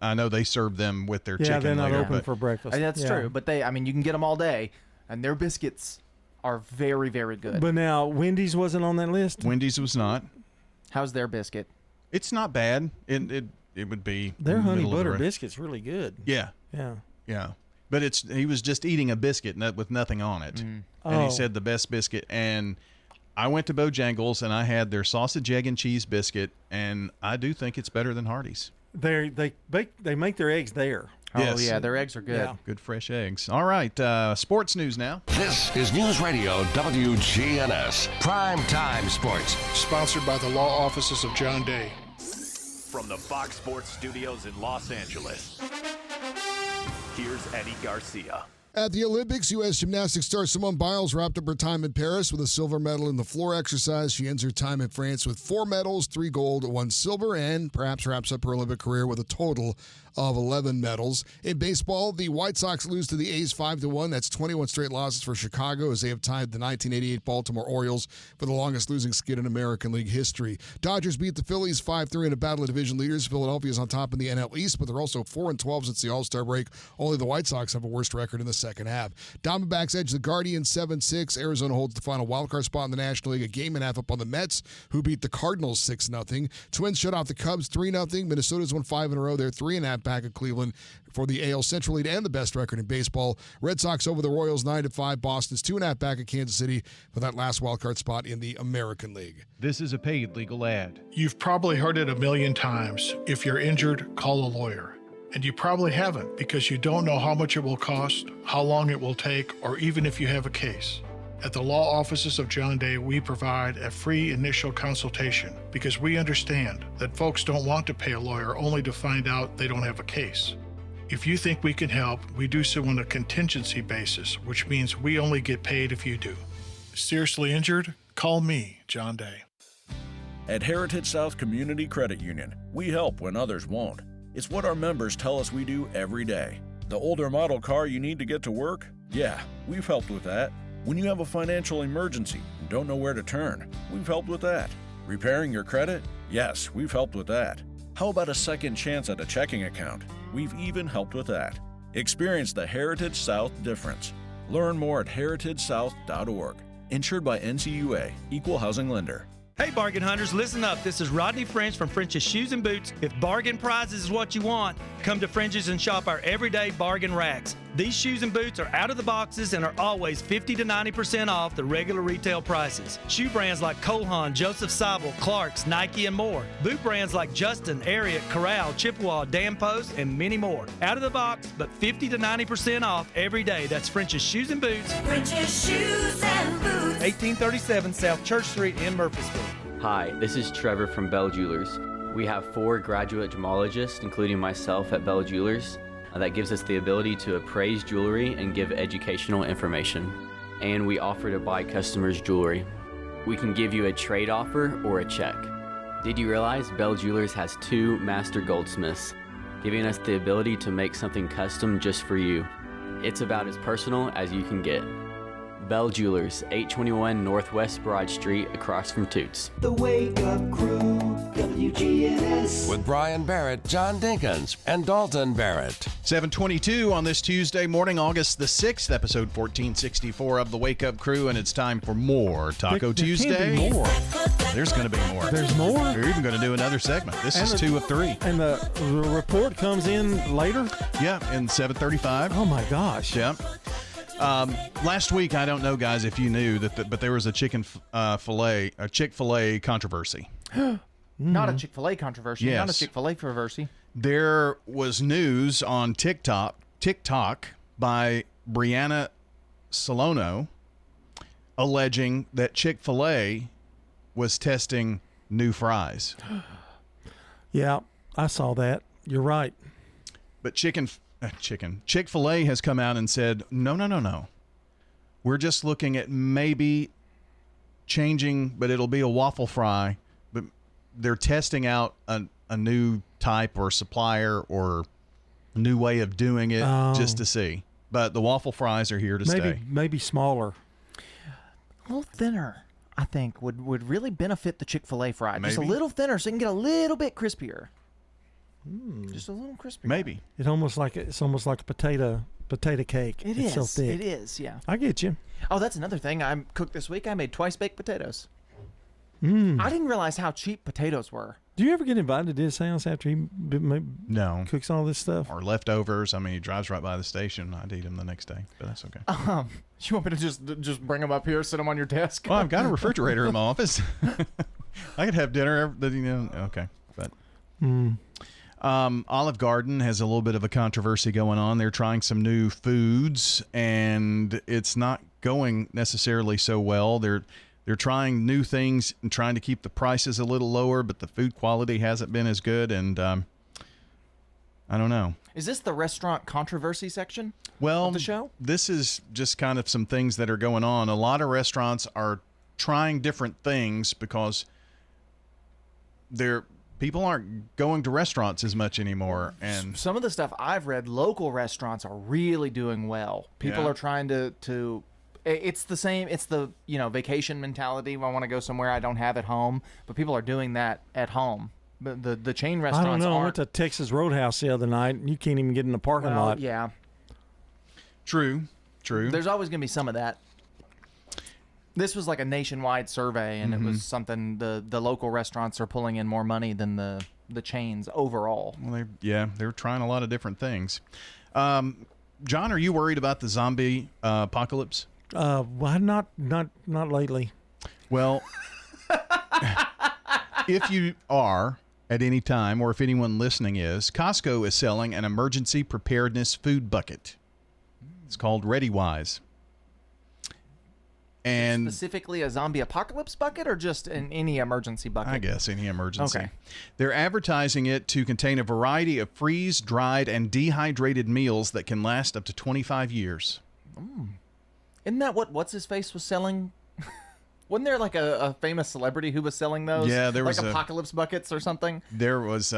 I know they serve them with their Yeah, chicken they're not later, open but for breakfast. That's Yeah. true, but you can get them all day, and their biscuits are very, very good. But now, Wendy's wasn't on that list? Wendy's was not. How's their biscuit? It's not bad. It would be Their in the honey middle of the butter road. biscuit's really good. Yeah, Yeah. but he was just eating a biscuit with nothing on it, and Oh. he said the best biscuit. And I went to Bojangles and I had their sausage, egg, and cheese biscuit, and I do think it's better than Hardee's. They make their eggs there. Yes. Oh, yeah, their eggs are good. Yeah. Good fresh eggs. All right, sports news now. This is News Radio WGNS. Prime Time Sports. Sponsored by the law offices of John Day. From the Fox Sports Studios in Los Angeles, here's Eddie Garcia. At the Olympics, U.S. gymnastics star Simone Biles wrapped up her time in Paris with a silver medal in the floor exercise. She ends her time in France with 4 medals, 3 gold, 1 silver, and perhaps wraps up her Olympic career with a total of 11 medals. In baseball, the White Sox lose to the A's 5-1. That's 21 straight losses for Chicago as they have tied the 1988 Baltimore Orioles for the longest losing skid in American League history. Dodgers beat the Phillies 5-3 in a battle of division leaders. Philadelphia is on top in the NL East, but they're also 4-12 since the All-Star break. Only the White Sox have a worse record in the second half. Diamondbacks edge the Guardians 7-6. Arizona holds the final wildcard spot in the National League, a game and a half up on the Mets, who beat the Cardinals 6-0. Twins shut off the Cubs 3-0. Minnesota's won 5 in a row. They're 3.5 back of Cleveland for the AL Central lead and the best record in baseball. Red Sox over the Royals 9-5. Boston's 2.5 back of Kansas City for that last wildcard spot in the American League. This is a paid legal ad. You've probably heard it a million times. If you're injured, call a lawyer. And you probably haven't because you don't know how much it will cost, how long it will take, or even if you have a case. At the law offices of John Day, we provide a free initial consultation because we understand that folks don't want to pay a lawyer only to find out they don't have a case. If you think we can help, we do so on a contingency basis, which means we only get paid if you do. Seriously injured? Call me, John Day. At Heritage South Community Credit Union, we help when others won't. It's what our members tell us we do every day. The older model car you need to get to work? Yeah, we've helped with that. When you have a financial emergency and don't know where to turn, we've helped with that. Repairing your credit? Yes, we've helped with that. How about a second chance at a checking account? We've even helped with that. Experience the Heritage South difference. Learn more at heritagesouth.org. Insured by NCUA, Equal Housing Lender. Hey, bargain hunters, listen up. This is Rodney French from French's Shoes and Boots. If bargain prizes is what you want, come to French's and shop our everyday bargain racks. These shoes and boots are out of the boxes and are always 50 to 90% off the regular retail prices. Shoe brands like Cole Haan, Joseph Seibel, Clark's, Nike, and more. Boot brands like Justin, Ariat, Corral, Chippewa, Dan Post, and many more. Out of the box, but 50 to 90% off every day. That's French's Shoes and Boots. French's Shoes and Boots. 1837 South Church Street in Murfreesboro. Hi, this is Trevor from Bell Jewelers. We have 4 graduate gemologists, including myself at Bell Jewelers. That gives us the ability to appraise jewelry and give educational information. And we offer to buy customers' jewelry. We can give you a trade offer or a check. Did you realize Bell Jewelers has 2 master goldsmiths, giving us the ability to make something custom just for you? It's about as personal as you can get. Bell Jewelers, 821 Northwest Broad Street, across from Toots. The Wake Up Crew, WGNS. With Brian Barrett, John Dinkins, and Dalton Barrett. 7:22 on this Tuesday morning, August the 6th, episode 1464 of the Wake Up Crew, and it's time for more Taco Tuesday. Can't be more. There's going to be more. There's more? We're even going to do another segment. This is 2 of 3. And the report comes in later? Yeah, in 7:35. Oh, my gosh. Yeah. Last week, I don't know, guys, if you knew that, but there was a Chick-fil-A controversy. Not a Chick-fil-A controversy. Yes. Not a Chick-fil-A controversy. There was news on TikTok by Brianna Salono alleging that Chick-fil-A was testing new fries. Yeah, I saw that. You're right. But Chick-fil-A has come out and said, no. We're just looking at maybe changing, but it'll be a waffle fry. But they're testing out a new type or supplier or new way of doing it just to see. But the waffle fries are here to stay. Maybe smaller. A little thinner, I think, would really benefit the Chick-fil-A fry. Just a Maybe. little thinner so you can get a little bit crispier. Just a little crispier. Maybe. It's almost like a potato cake. It's so thick. It is, yeah. I get you. Oh, that's another thing I cooked this week. I made twice baked potatoes. Mm. I didn't realize how cheap potatoes were. Do you ever get invited to his house after he No. cooks all this stuff? Or leftovers. I mean, he drives right by the station. I'd eat them the next day, but that's okay. You want me to just bring them up here, sit them on your desk? Well, I've got a refrigerator in my office. I could have dinner. Okay, but Olive Garden has a little bit of a controversy going on. They're trying some new foods, and it's not going necessarily so well. They're trying new things and trying to keep the prices a little lower, but the food quality hasn't been as good, and I don't know. Is this the restaurant controversy section of the show? This is just kind of some things that are going on. A lot of restaurants are trying different things because people aren't going to restaurants as much anymore. And some of the stuff I've read, local restaurants are really doing well. People are trying to it's the same. It's the vacation mentality. I want to go somewhere I don't have at home, but people are doing that at home. But the chain restaurants I don't know. I aren't. went to Texas Roadhouse the other night, and you can't even get in the parking lot. Yeah. True. There's always going to be some of that. This was like a nationwide survey, and it was something the local restaurants are pulling in more money than the chains overall. Well, they're trying a lot of different things. John, are you worried about the zombie apocalypse? Why not lately? Well, if you are at any time, or if anyone listening is, Costco is selling an emergency preparedness food bucket. It's called ReadyWise. And specifically a zombie apocalypse bucket, or just in any emergency bucket? I guess any emergency. Okay. They're advertising it to contain a variety of freeze, dried, and dehydrated meals that can last up to 25 years. Isn't that what What's-His-Face was selling? Wasn't there like a famous celebrity who was selling those? Yeah, there was like apocalypse buckets or something. There was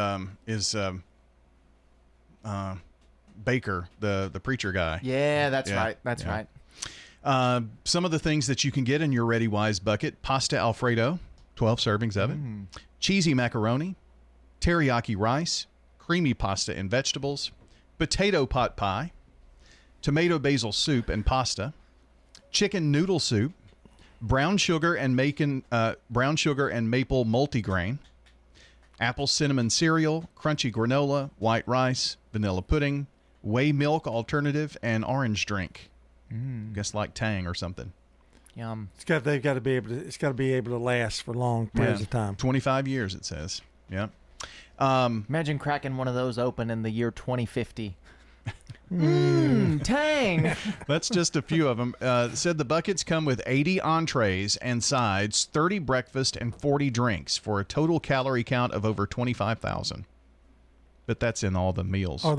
Baker, the preacher guy. Yeah, that's right. That's right. Some of the things that you can get in your Ready Wise bucket: pasta Alfredo, 12 servings of it, cheesy macaroni, teriyaki rice, creamy pasta and vegetables, potato pot pie, tomato basil soup and pasta, chicken noodle soup, brown sugar and maple multigrain, apple cinnamon cereal, crunchy granola, white rice, vanilla pudding, whey milk alternative, and orange drink. Guess like Tang or something. Yum. It's got to be able to last for long periods of time. 25 years, it says. Yeah. Imagine cracking one of those open in the year 2050. Tang. That's just a few of them. Said the buckets come with 80 entrees and sides, 30 breakfast, and 40 drinks for a total calorie count of over 25,000. But that's in all the meals. Are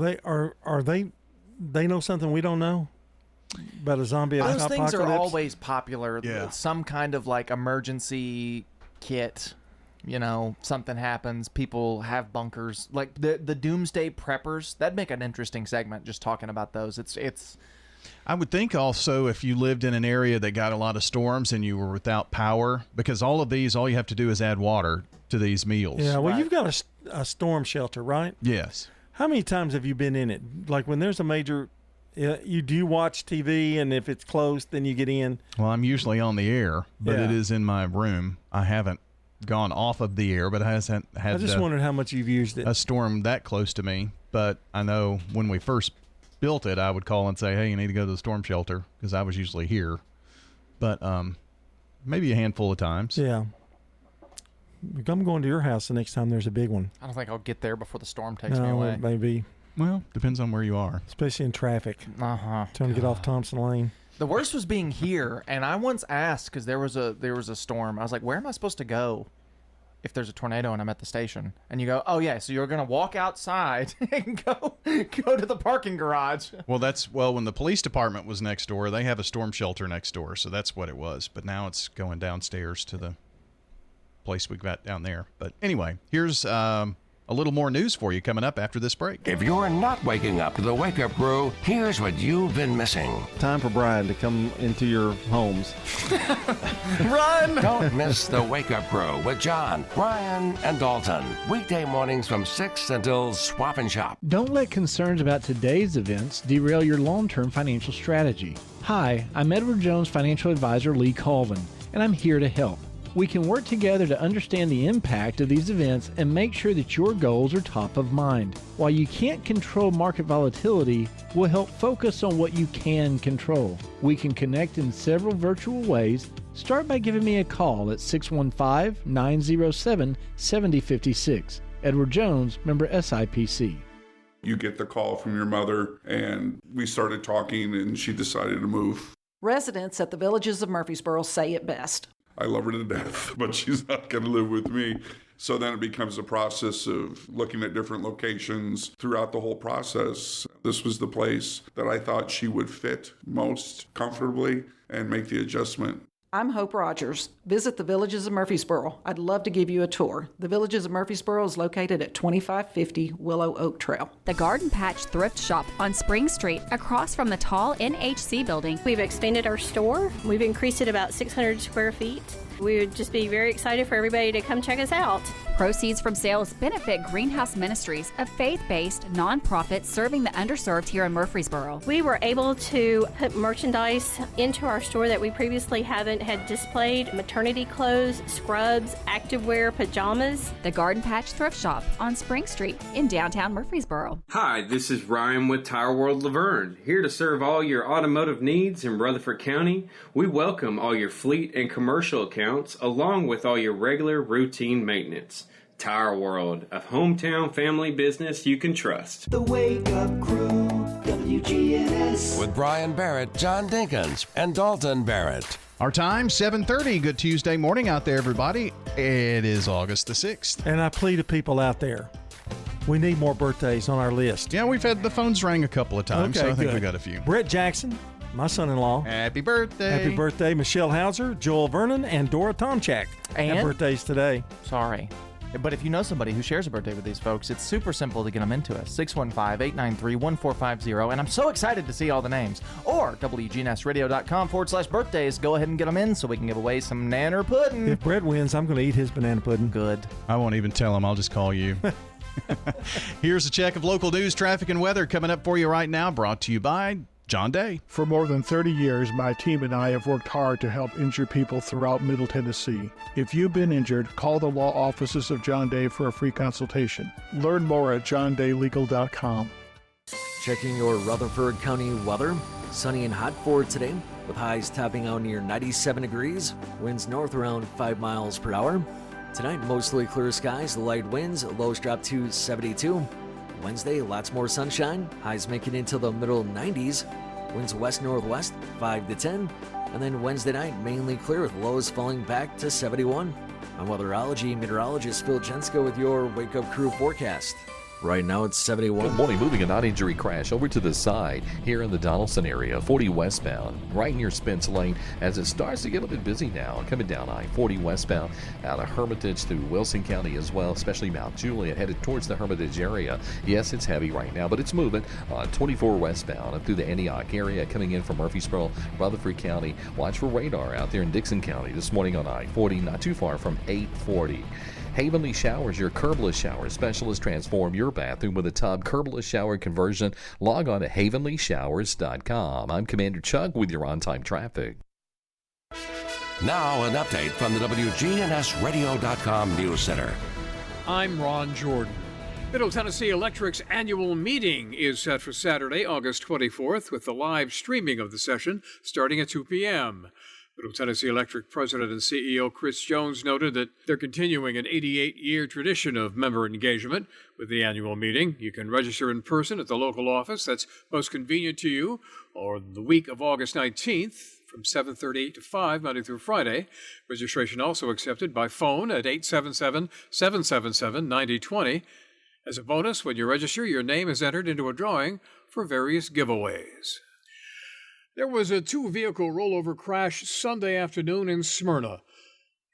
they know something we don't know about a zombie apocalypse? Those things are always popular. Yeah. Some kind of like emergency kit. You know, something happens, people have bunkers. Like the doomsday preppers, that'd make an interesting segment just talking about those. It's I would think also if you lived in an area that got a lot of storms and you were without power, because all you have to do is add water to these meals. Yeah, well, you've got a storm shelter, right? Yes. How many times have you been in it? Like when there's a major, you do watch TV, and if it's closed, then you get in? Well, I'm usually on the air, but Yeah. it is in my room. I haven't gone off of the air, but I hasn't had I just wondered how much you've used it. a storm that close to me. But I know when we first built it, I would call and say, hey, you need to go to the storm shelter, because I was usually here. But maybe a handful of times. Yeah. I'm going to your house the next time there's a big one. I don't think I'll get there before the storm takes me No, away. maybe. Well, depends on where you are. Especially in traffic. Uh-huh. Trying to get off Thompson Lane. The worst was being here, and I once asked, because there was a storm. I was like, where am I supposed to go if there's a tornado and I'm at the station? And you go, oh yeah, so you're gonna walk outside and go to the parking garage. Well, when the police department was next door, they have a storm shelter next door, so that's what it was. But now it's going downstairs to the place we got down there. But anyway, here's a little more news for you coming up after this break. If you're not waking up to the Wake Up Crew, here's what you've been missing. Time for Brian to come into your homes. Run! Don't miss the Wake Up Crew with John, Brian, and Dalton. Weekday mornings from 6 until Swap and Shop. Don't let concerns about today's events derail your long-term financial strategy. Hi, I'm Edward Jones financial advisor Lee Colvin, and I'm here to help. We can work together to understand the impact of these events and make sure that your goals are top of mind. While you can't control market volatility, we'll help focus on what you can control. We can connect in several virtual ways. Start by giving me a call at 615-907-7056. Edward Jones, member SIPC. You get the call from your mother, and we started talking, and she decided to move. Residents at the Villages of Murfreesboro say it best. I love her to death, but she's not going to live with me. So then it becomes a process of looking at different locations throughout the whole process. This was the place that I thought she would fit most comfortably and make the adjustment. I'm Hope Rogers. Visit the Villages of Murfreesboro. I'd love to give you a tour. The Villages of Murfreesboro is located at 2550 Willow Oak Trail. The Garden Patch Thrift Shop on Spring Street, across from the tall NHC building. We've expanded our store. We've increased it about 600 square feet. We would just be very excited for everybody to come check us out. Proceeds from sales benefit Greenhouse Ministries, a faith-based nonprofit serving the underserved here in Murfreesboro. We were able to put merchandise into our store that we previously haven't had displayed: maternity clothes, scrubs, activewear, pajamas. The Garden Patch Thrift Shop on Spring Street in downtown Murfreesboro. Hi, this is Ryan with Tire World Laverne, here to serve all your automotive needs in Rutherford County. We welcome all your fleet and commercial accounts, along with all your regular routine maintenance. Tire World, a hometown family business you can trust. The Wake Up Crew, WGNS. With Brian Barrett, John Dinkins, and Dalton Barrett. Our time, 7:30. Good Tuesday morning out there, everybody. It is August the 6th. And I plead to people out there, we need more birthdays on our list. Yeah, we've had the phones rang a couple of times, so I think we got a few. Brett Jackson, my son-in-law. Happy birthday. Happy birthday, Michelle Hauser, Joel Vernon, and Dora Tomchak. And have birthdays today. Sorry. But if you know somebody who shares a birthday with these folks, it's super simple to get them into us. 615-893-1450. And I'm so excited to see all the names. Or WGNSradio.com/birthdays. Go ahead and get them in so we can give away some nanner pudding. If Brett wins, I'm going to eat his banana pudding. Good. I won't even tell him. I'll just call you. Here's a check of local news, traffic, and weather coming up for you right now, brought to you by John Day. For more than 30 years, my team and I have worked hard to help injured people throughout Middle Tennessee. If you've been injured, call the law offices of John Day for a free consultation. Learn more at johndaylegal.com. Checking your Rutherford County weather. Sunny and hot for today, with highs topping out near 97 degrees. Winds north around 5 miles per hour. Tonight, mostly clear skies, light winds, lows drop to 72. Wednesday, lots more sunshine, highs making into the middle 90s. Winds west-northwest, 5 to 10. And then Wednesday night, mainly clear with lows falling back to 71. I'm weatherology meteorologist Phil Jensko with your Wake Up Crew forecast. Right now it's 71. Good morning. Moving a non-injury crash over to the side here in the Donaldson area, 40 westbound, right near Spence Lane, as it starts to get a bit busy now. Coming down I-40 westbound out of Hermitage through Wilson County as well, especially Mount Juliet, headed towards the Hermitage area. Yes, it's heavy right now, but it's moving. 24 westbound up through the Antioch area, coming in from Murfreesboro, Rutherford County. Watch for radar out there in Dixon County this morning on I-40, not too far from 840. Havenly Showers, your curbless shower specialist. Transform your bathroom with a tub curbless shower conversion. Log on to havenlyshowers.com. I'm Commander Chuck with your on-time traffic. Now an update from the WGNSradio.com News Center. I'm Ron Jordan. Middle Tennessee Electric's annual meeting is set for Saturday, August 24th, with the live streaming of the session starting at 2 p.m. Middle Tennessee Electric President and CEO Chris Jones noted that they're continuing an 88-year tradition of member engagement with the annual meeting. You can register in person at the local office that's most convenient to you, or the week of August 19th from 7:30 to 5, Monday through Friday. Registration also accepted by phone at 877-777-9020. As a bonus, when you register, your name is entered into a drawing for various giveaways. There was a two-vehicle rollover crash Sunday afternoon in Smyrna.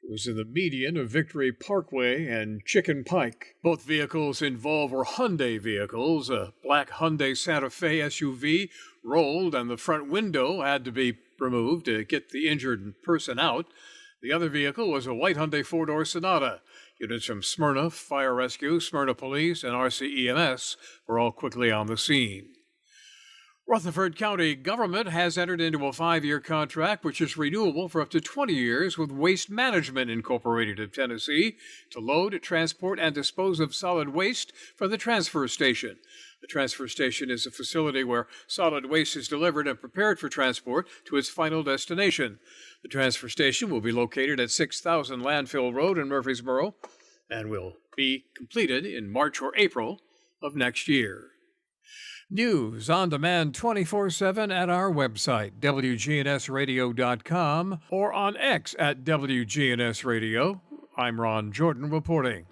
It was in the median of Victory Parkway and Chicken Pike. Both vehicles involved were Hyundai vehicles. A black Hyundai Santa Fe SUV rolled and the front window had to be removed to get the injured person out. The other vehicle was a white Hyundai four-door Sonata. Units from Smyrna Fire Rescue, Smyrna Police, and RCEMS were all quickly on the scene. Rutherford County government has entered into a 5-year contract, which is renewable for up to 20 years, with Waste Management Incorporated of Tennessee to load, transport, and dispose of solid waste for the transfer station. The transfer station is a facility where solid waste is delivered and prepared for transport to its final destination. The transfer station will be located at 6000 Landfill Road in Murfreesboro and will be completed in March or April of next year. News on demand 24/7 at our website, WGNSradio.com, or on X at WGNSradio. I'm Ron Jordan reporting.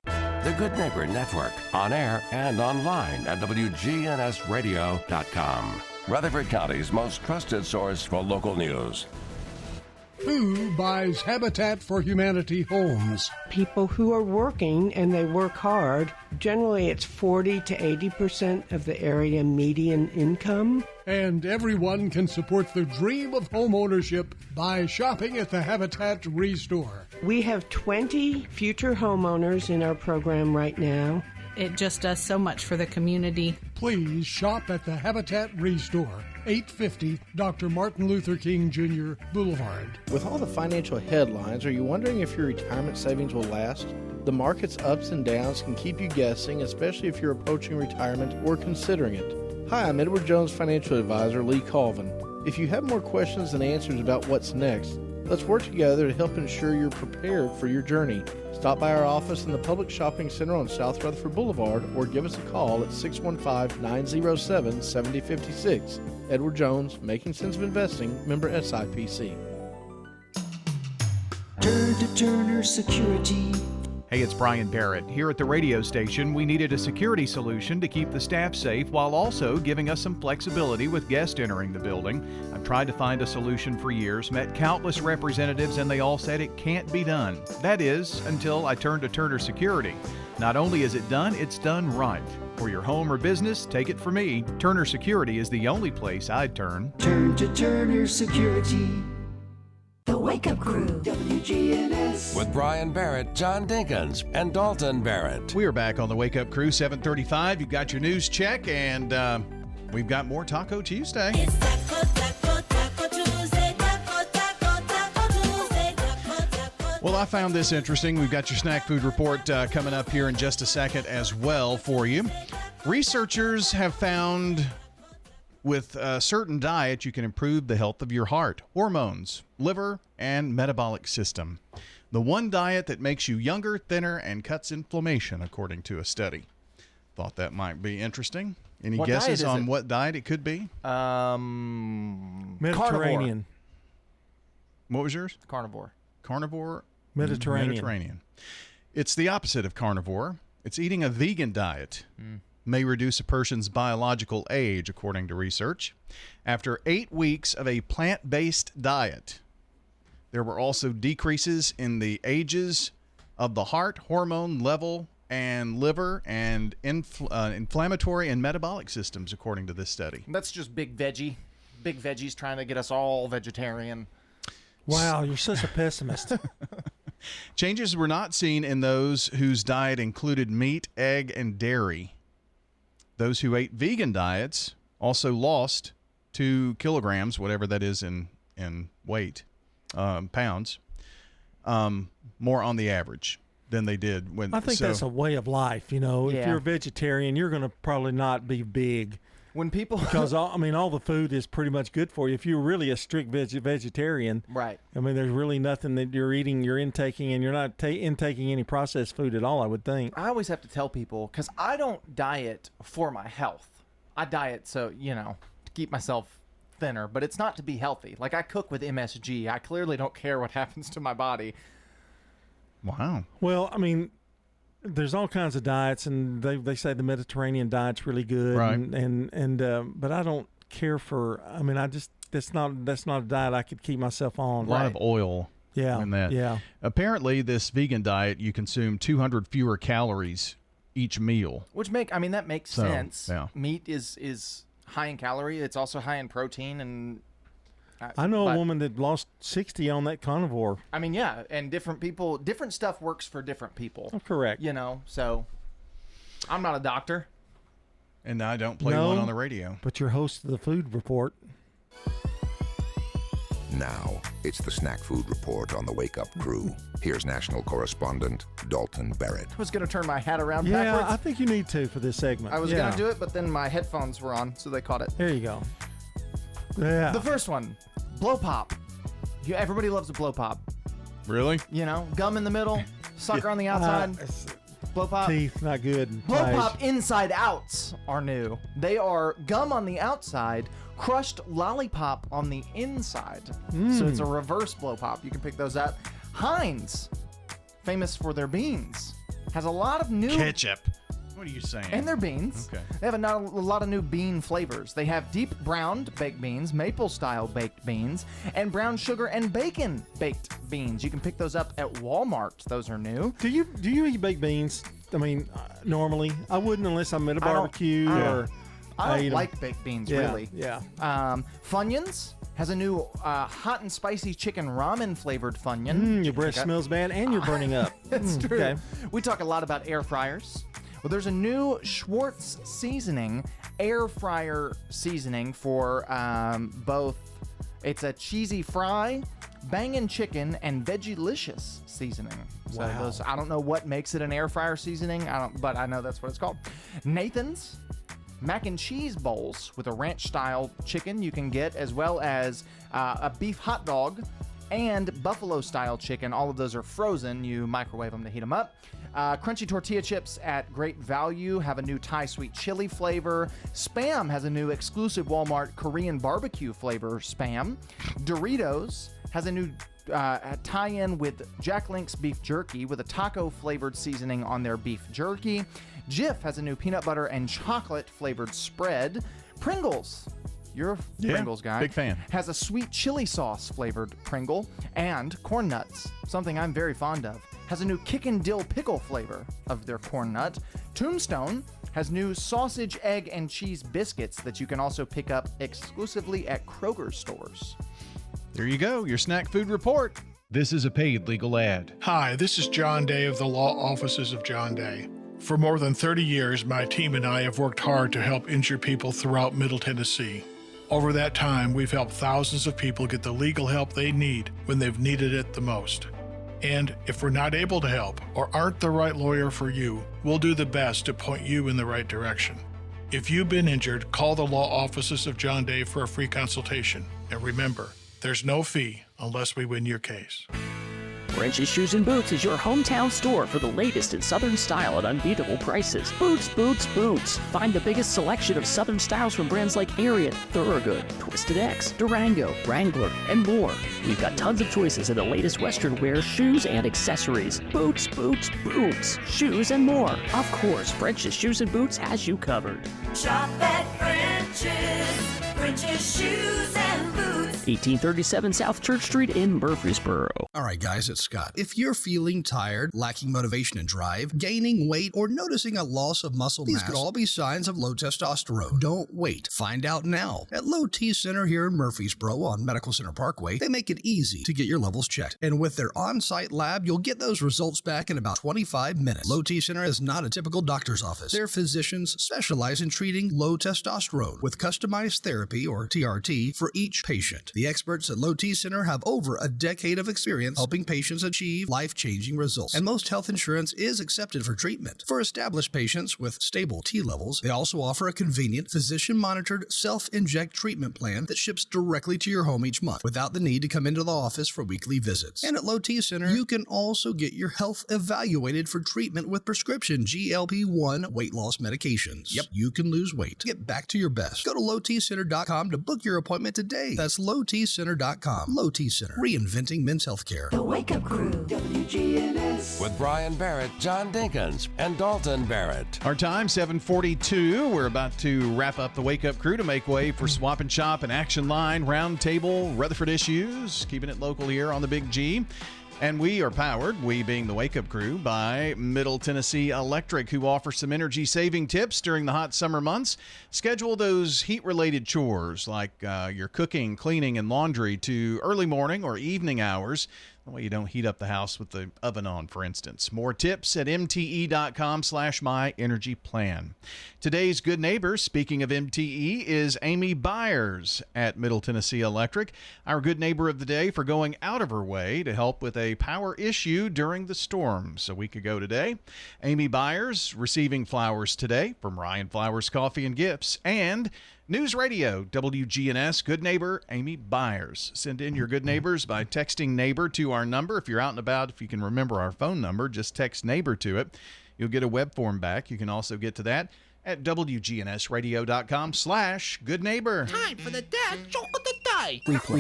The Good Neighbor Network, on air and online at WGNSradio.com. Rutherford County's most trusted source for local news. Who buys Habitat for Humanity homes? People who are working, and they work hard. Generally, it's 40 to 80% of the area median income. And everyone can support the dream of home ownership by shopping at the Habitat Restore. We have 20 future homeowners in our program right now. It just does so much for the community. Please shop at the Habitat Restore, 850 Dr. Martin Luther King Jr. Boulevard. With all the financial headlines, are you wondering if your retirement savings will last? The market's ups and downs can keep you guessing, especially if you're approaching retirement or considering it. Hi, I'm Edward Jones Financial Advisor Lee Colvin. If you have more questions than answers about what's next, let's work together to help ensure you're prepared for your journey. Stop by our office in the Public Shopping Center on South Rutherford Boulevard or give us a call at 615-907-7056. Edward Jones, Making Sense of Investing, member SIPC. Turn to Turner Security. Hey, it's Brian Barrett. Here at the radio station, we needed a security solution to keep the staff safe while also giving us some flexibility with guests entering the building. I've tried to find a solution for years, met countless representatives, and they all said it can't be done. That is, until I turned to Turner Security. Not only is it done, it's done right. For your home or business, take it from me, Turner Security is the only place I'd turn. Turn to Turner Security. The Wake Up Crew, WGNS. With Brian Barrett, John Dinkins, and Dalton Barrett. We are back on the Wake Up Crew, 7:35. You've got your news check, and we've got more Taco Tuesday. It's Taco Tuesday, Well, I found this interesting. We've got your snack food report coming up here in just a second as well for you. Researchers have found with a certain diet, you can improve the health of your heart, hormones, liver, and metabolic system. The one diet that makes you younger, thinner, and cuts inflammation, according to a study. Thought that might be interesting. Any What guesses diet is on it? what diet it could be? Mediterranean. What was yours? Carnivore. Carnivore? Mediterranean. It's the opposite of carnivore. It's eating a vegan diet. May reduce a person's biological age, according to research. After 8 weeks of a plant-based diet, there were also decreases in the ages of the heart, hormone level, and liver, and inflammatory and metabolic systems, according to this study. That's just big veggies trying to get us all vegetarian. Wow, you're such a pessimist. Changes were not seen in those whose diet included meat, egg, and dairy. Those who ate vegan diets also lost 2 kilograms, whatever that is in weight, pounds, more on the average than they did when. I think that's a way of life. You know, if Yeah. you're a vegetarian, you're going to probably not be big. When people, because all the food is pretty much good for you. If you're really a strict vegetarian, right? I mean, there's really nothing that you're eating, you're intaking, and you're not intaking any processed food at all. I would think. I always have to tell people, because I don't diet for my health. I diet so, to keep myself thinner, but it's not to be healthy. Like, I cook with MSG. I clearly don't care what happens to my body. Wow. Well, I mean, there's all kinds of diets, and they say the Mediterranean diet's really good, right? But I don't care for. I mean, that's not a diet I could keep myself on. A lot of oil. Yeah. In that. Yeah. Apparently, this vegan diet, you consume 200 fewer calories each meal. That makes So, sense. yeah. Meat is high in calorie. It's also high in protein, and I know a woman that lost 60 on that carnivore. I mean, yeah, and different stuff works for different people. Oh, correct. So I'm not a doctor. And I don't play one on the radio. But you're host of the food report. Now, it's the Snack Food Report on the Wake Up Crew. Here's national correspondent Dalton Barrett. I was going to turn my hat around Yeah, backwards. I think you need to for this segment. I was going to do it, but then my headphones were on, so they caught it. There you go. Yeah. The first one, blow pop. Everybody loves a blow pop. Really? Gum in the middle, sucker on the outside. Blow pop. Teeth, not good. Blow Eyes. pop inside outs are new. They are gum on the outside, crushed lollipop on the inside. So it's a reverse blow pop. You can pick those up. Heinz, famous for their beans, has a lot of new Ketchup. What are you saying? and their beans. Okay. They have a lot of new bean flavors. They have deep browned baked beans, maple style baked beans, and brown sugar and bacon baked beans. You can pick those up at Walmart. Those are new. Do you eat baked beans? I mean, normally I wouldn't unless I'm at a barbecue or. I eat don't 'em. like baked beans, Yeah, really. yeah. Funyuns has a new hot and spicy chicken ramen flavored Funyun. Your breath smells bad and you're burning up. That's true. Okay. We talk a lot about air fryers. Well, there's a new Schwartz seasoning, air fryer seasoning for both. It's a cheesy fry, bangin' chicken, and veggie-licious seasoning. So Wow. I don't know what makes it an air fryer seasoning. But I know that's what it's called. Nathan's mac and cheese bowls with a ranch style chicken you can get, as well as a beef hot dog and buffalo style chicken. All of those are frozen. You microwave them to heat them up. Crunchy tortilla chips at great value have a new Thai sweet chili flavor. Spam has a new exclusive Walmart Korean barbecue flavor Spam. Doritos has a new tie-in with Jack Link's beef jerky with a taco-flavored seasoning on their beef jerky. Jif has a new peanut butter and chocolate-flavored spread. Pringles, you're a Pringles guy. Big fan. Has a sweet chili sauce-flavored Pringle. And Corn Nuts, something I'm very fond of, has a new Kickin' Dill pickle flavor of their Corn Nut. Tombstone has new sausage, egg, and cheese biscuits that you can also pick up exclusively at Kroger stores. There you go, your snack food report. This is a paid legal ad. Hi, this is John Day of the Law Offices of John Day. For more than 30 years, my team and I have worked hard to help injured people throughout Middle Tennessee. Over that time, we've helped thousands of people get the legal help they need when they've needed it the most. And if we're not able to help or aren't the right lawyer for you, we'll do the best to point you in the right direction. If you've been injured, call the Law Offices of John Day for a free consultation. And remember, there's no fee unless we win your case. French's Shoes and Boots is your hometown store for the latest in Southern style at unbeatable prices. Boots, boots, boots. Find the biggest selection of Southern styles from brands like Ariat, Thorogood, Twisted X, Durango, Wrangler, and more. We've got tons of choices in the latest Western wear, shoes, and accessories. Boots, boots, boots. Shoes and more. Of course, French's Shoes and Boots has you covered. Shop at French's. French's Shoes and Boots. 1837 South Church Street in Murfreesboro. All right, guys, it's Scott. If you're feeling tired, lacking motivation and drive, gaining weight, or noticing a loss of muscle mass, these could all be signs of low testosterone. Don't wait. Find out now. At Low T Center here in Murfreesboro on Medical Center Parkway, they make it easy to get your levels checked. And with their on-site lab, you'll get those results back in about 25 minutes. Low T Center is not a typical doctor's office. Their physicians specialize in treating low testosterone with customized therapy, or TRT, for each patient. The experts at Low T Center have over a decade of experience helping patients achieve life-changing results, and most health insurance is accepted for treatment. For established patients with stable T levels, they also offer a convenient, physician-monitored, self-inject treatment plan that ships directly to your home each month without the need to come into the office for weekly visits. And at Low T Center, you can also get your health evaluated for treatment with prescription GLP-1 weight loss medications. Yep, you can lose weight. Get back to your best. Go to lowtcenter.com to book your appointment today. That's lowtcenter.com. Low T Center, reinventing men's healthcare. The Wake Up Crew, WGNS. With Brian Barrett, John Dinkins, and Dalton Barrett. Our time, 7:42. We're about to wrap up the Wake Up Crew to make way for Swap and Shop and Action Line, Roundtable, Rutherford Issues, keeping it local here on the Big G. And we are powered, we being the Wake Up Crew, by Middle Tennessee Electric, who offers some energy-saving tips during the hot summer months. Schedule those heat-related chores like your cooking, cleaning, and laundry to early morning or evening hours. That way you don't heat up the house with the oven on, for instance. More tips at mte.com/myenergyplan. Today's good neighbor, speaking of MTE, is Amy Byers at Middle Tennessee Electric, our good neighbor of the day for going out of her way to help with a power issue during the storms a week ago today. Amy Byers receiving flowers today from Ryan Flowers Coffee and Gifts, and News Radio, WGNS, good neighbor, Amy Byers. Send in your good neighbors by texting neighbor to our number. If you're out and about, if you can remember our phone number, just text neighbor to it. You'll get a web form back. You can also get to that at WGNSradio.com/good neighbor. Time for the dad joke of the day. Replay.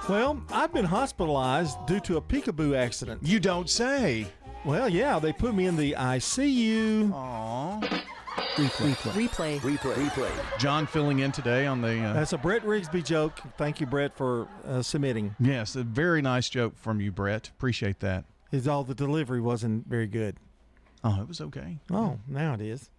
Well, I've been hospitalized due to a peekaboo accident. You don't say. Well, yeah, they put me in the ICU. Aww. Replay. John filling in today on the... That's a Brett Rigsby joke. Thank you, Brett, for submitting. Yes, a very nice joke from you, Brett. Appreciate that. All the delivery wasn't very good. Oh, it was okay. Oh, now it is.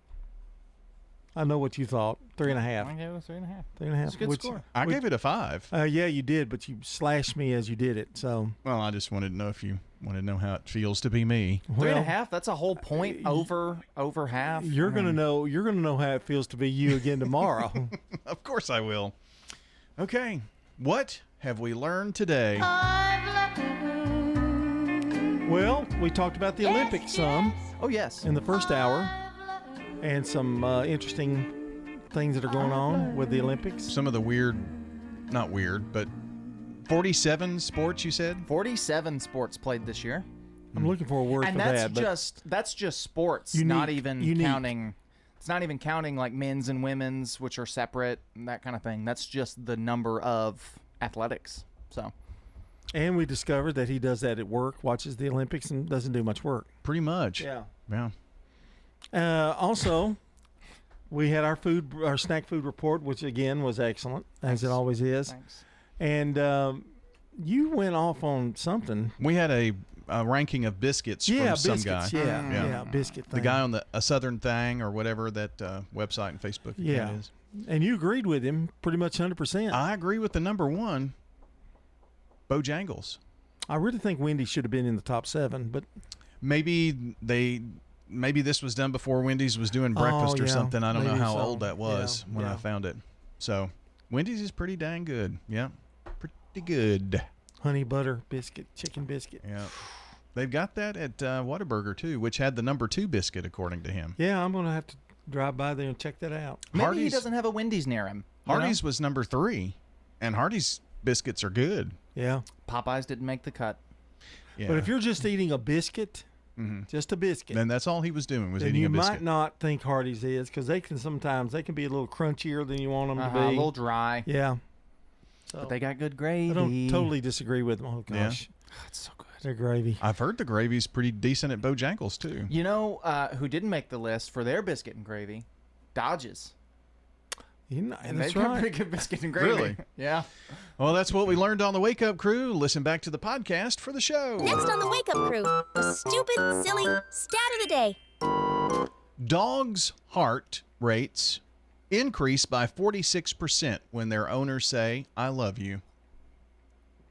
I know what you thought. 3.5. I gave it a 3.5. 3.5. It's a good score. I gave it a 5. Yeah, you did, but you slashed me as you did it. So. Well, I just wanted to know if you wanted to know how it feels to be me. 3.5. That's a whole point over half. You're gonna know. You're gonna know how it feels to be you again tomorrow. Of course I will. Okay, what have we learned today? Well, we talked about the Olympics some. Oh yes. In the first hour, and some interesting things that are going on with the Olympics. Some of the not weird, but 47 sports, you said? 47 sports played this year. I'm looking for a word and for that's that. That's just sports, not even counting It's not even counting like men's and women's, which are separate and that kind of thing. That's just the number of athletics. So, and we discovered that he does that at work, watches the Olympics, and doesn't do much work. Pretty much. Yeah. Also, we had our snack food report, which again was excellent, as it always is. Thanks. And you went off on something. We had a ranking of biscuits from some guy. Yeah, biscuit thing. The guy on a Southern Thang or whatever that website and Facebook account is. And you agreed with him pretty much 100%. I agree with the number one, Bojangles. I really think Wendy's should have been in the top 7, but maybe this was done before Wendy's was doing breakfast or something. I don't know how old that was when I found it. So Wendy's is pretty dang good. Yeah, pretty good. Honey butter biscuit, chicken biscuit. Yeah. They've got that at Whataburger, too, which had the number 2 biscuit, according to him. Yeah, I'm going to have to drive by there and check that out. Maybe he doesn't have a Wendy's near him. Hardee's was number 3, and Hardee's biscuits are good. Yeah. Popeyes didn't make the cut. Yeah. But if you're just eating a biscuit, just a biscuit. Then that's all he was doing was then eating a biscuit. You might not think Hardee's is, because they can be a little crunchier than you want them to be. A little dry. Yeah. So, but they got good gravy. I don't totally disagree with them. Oh, gosh. Yeah. It's so good. Their gravy. I've heard the gravy's pretty decent at Bojangles, too. You know who didn't make the list for their biscuit and gravy? Dodge's. And they've got pretty good biscuit and gravy. Really? Yeah. Well, that's what we learned on the Wake Up Crew. Listen back to the podcast for the show. Next on the Wake Up Crew, the stupid, silly stat of the day. Dogs' heart rates increase by 46% when their owners say, "I love you."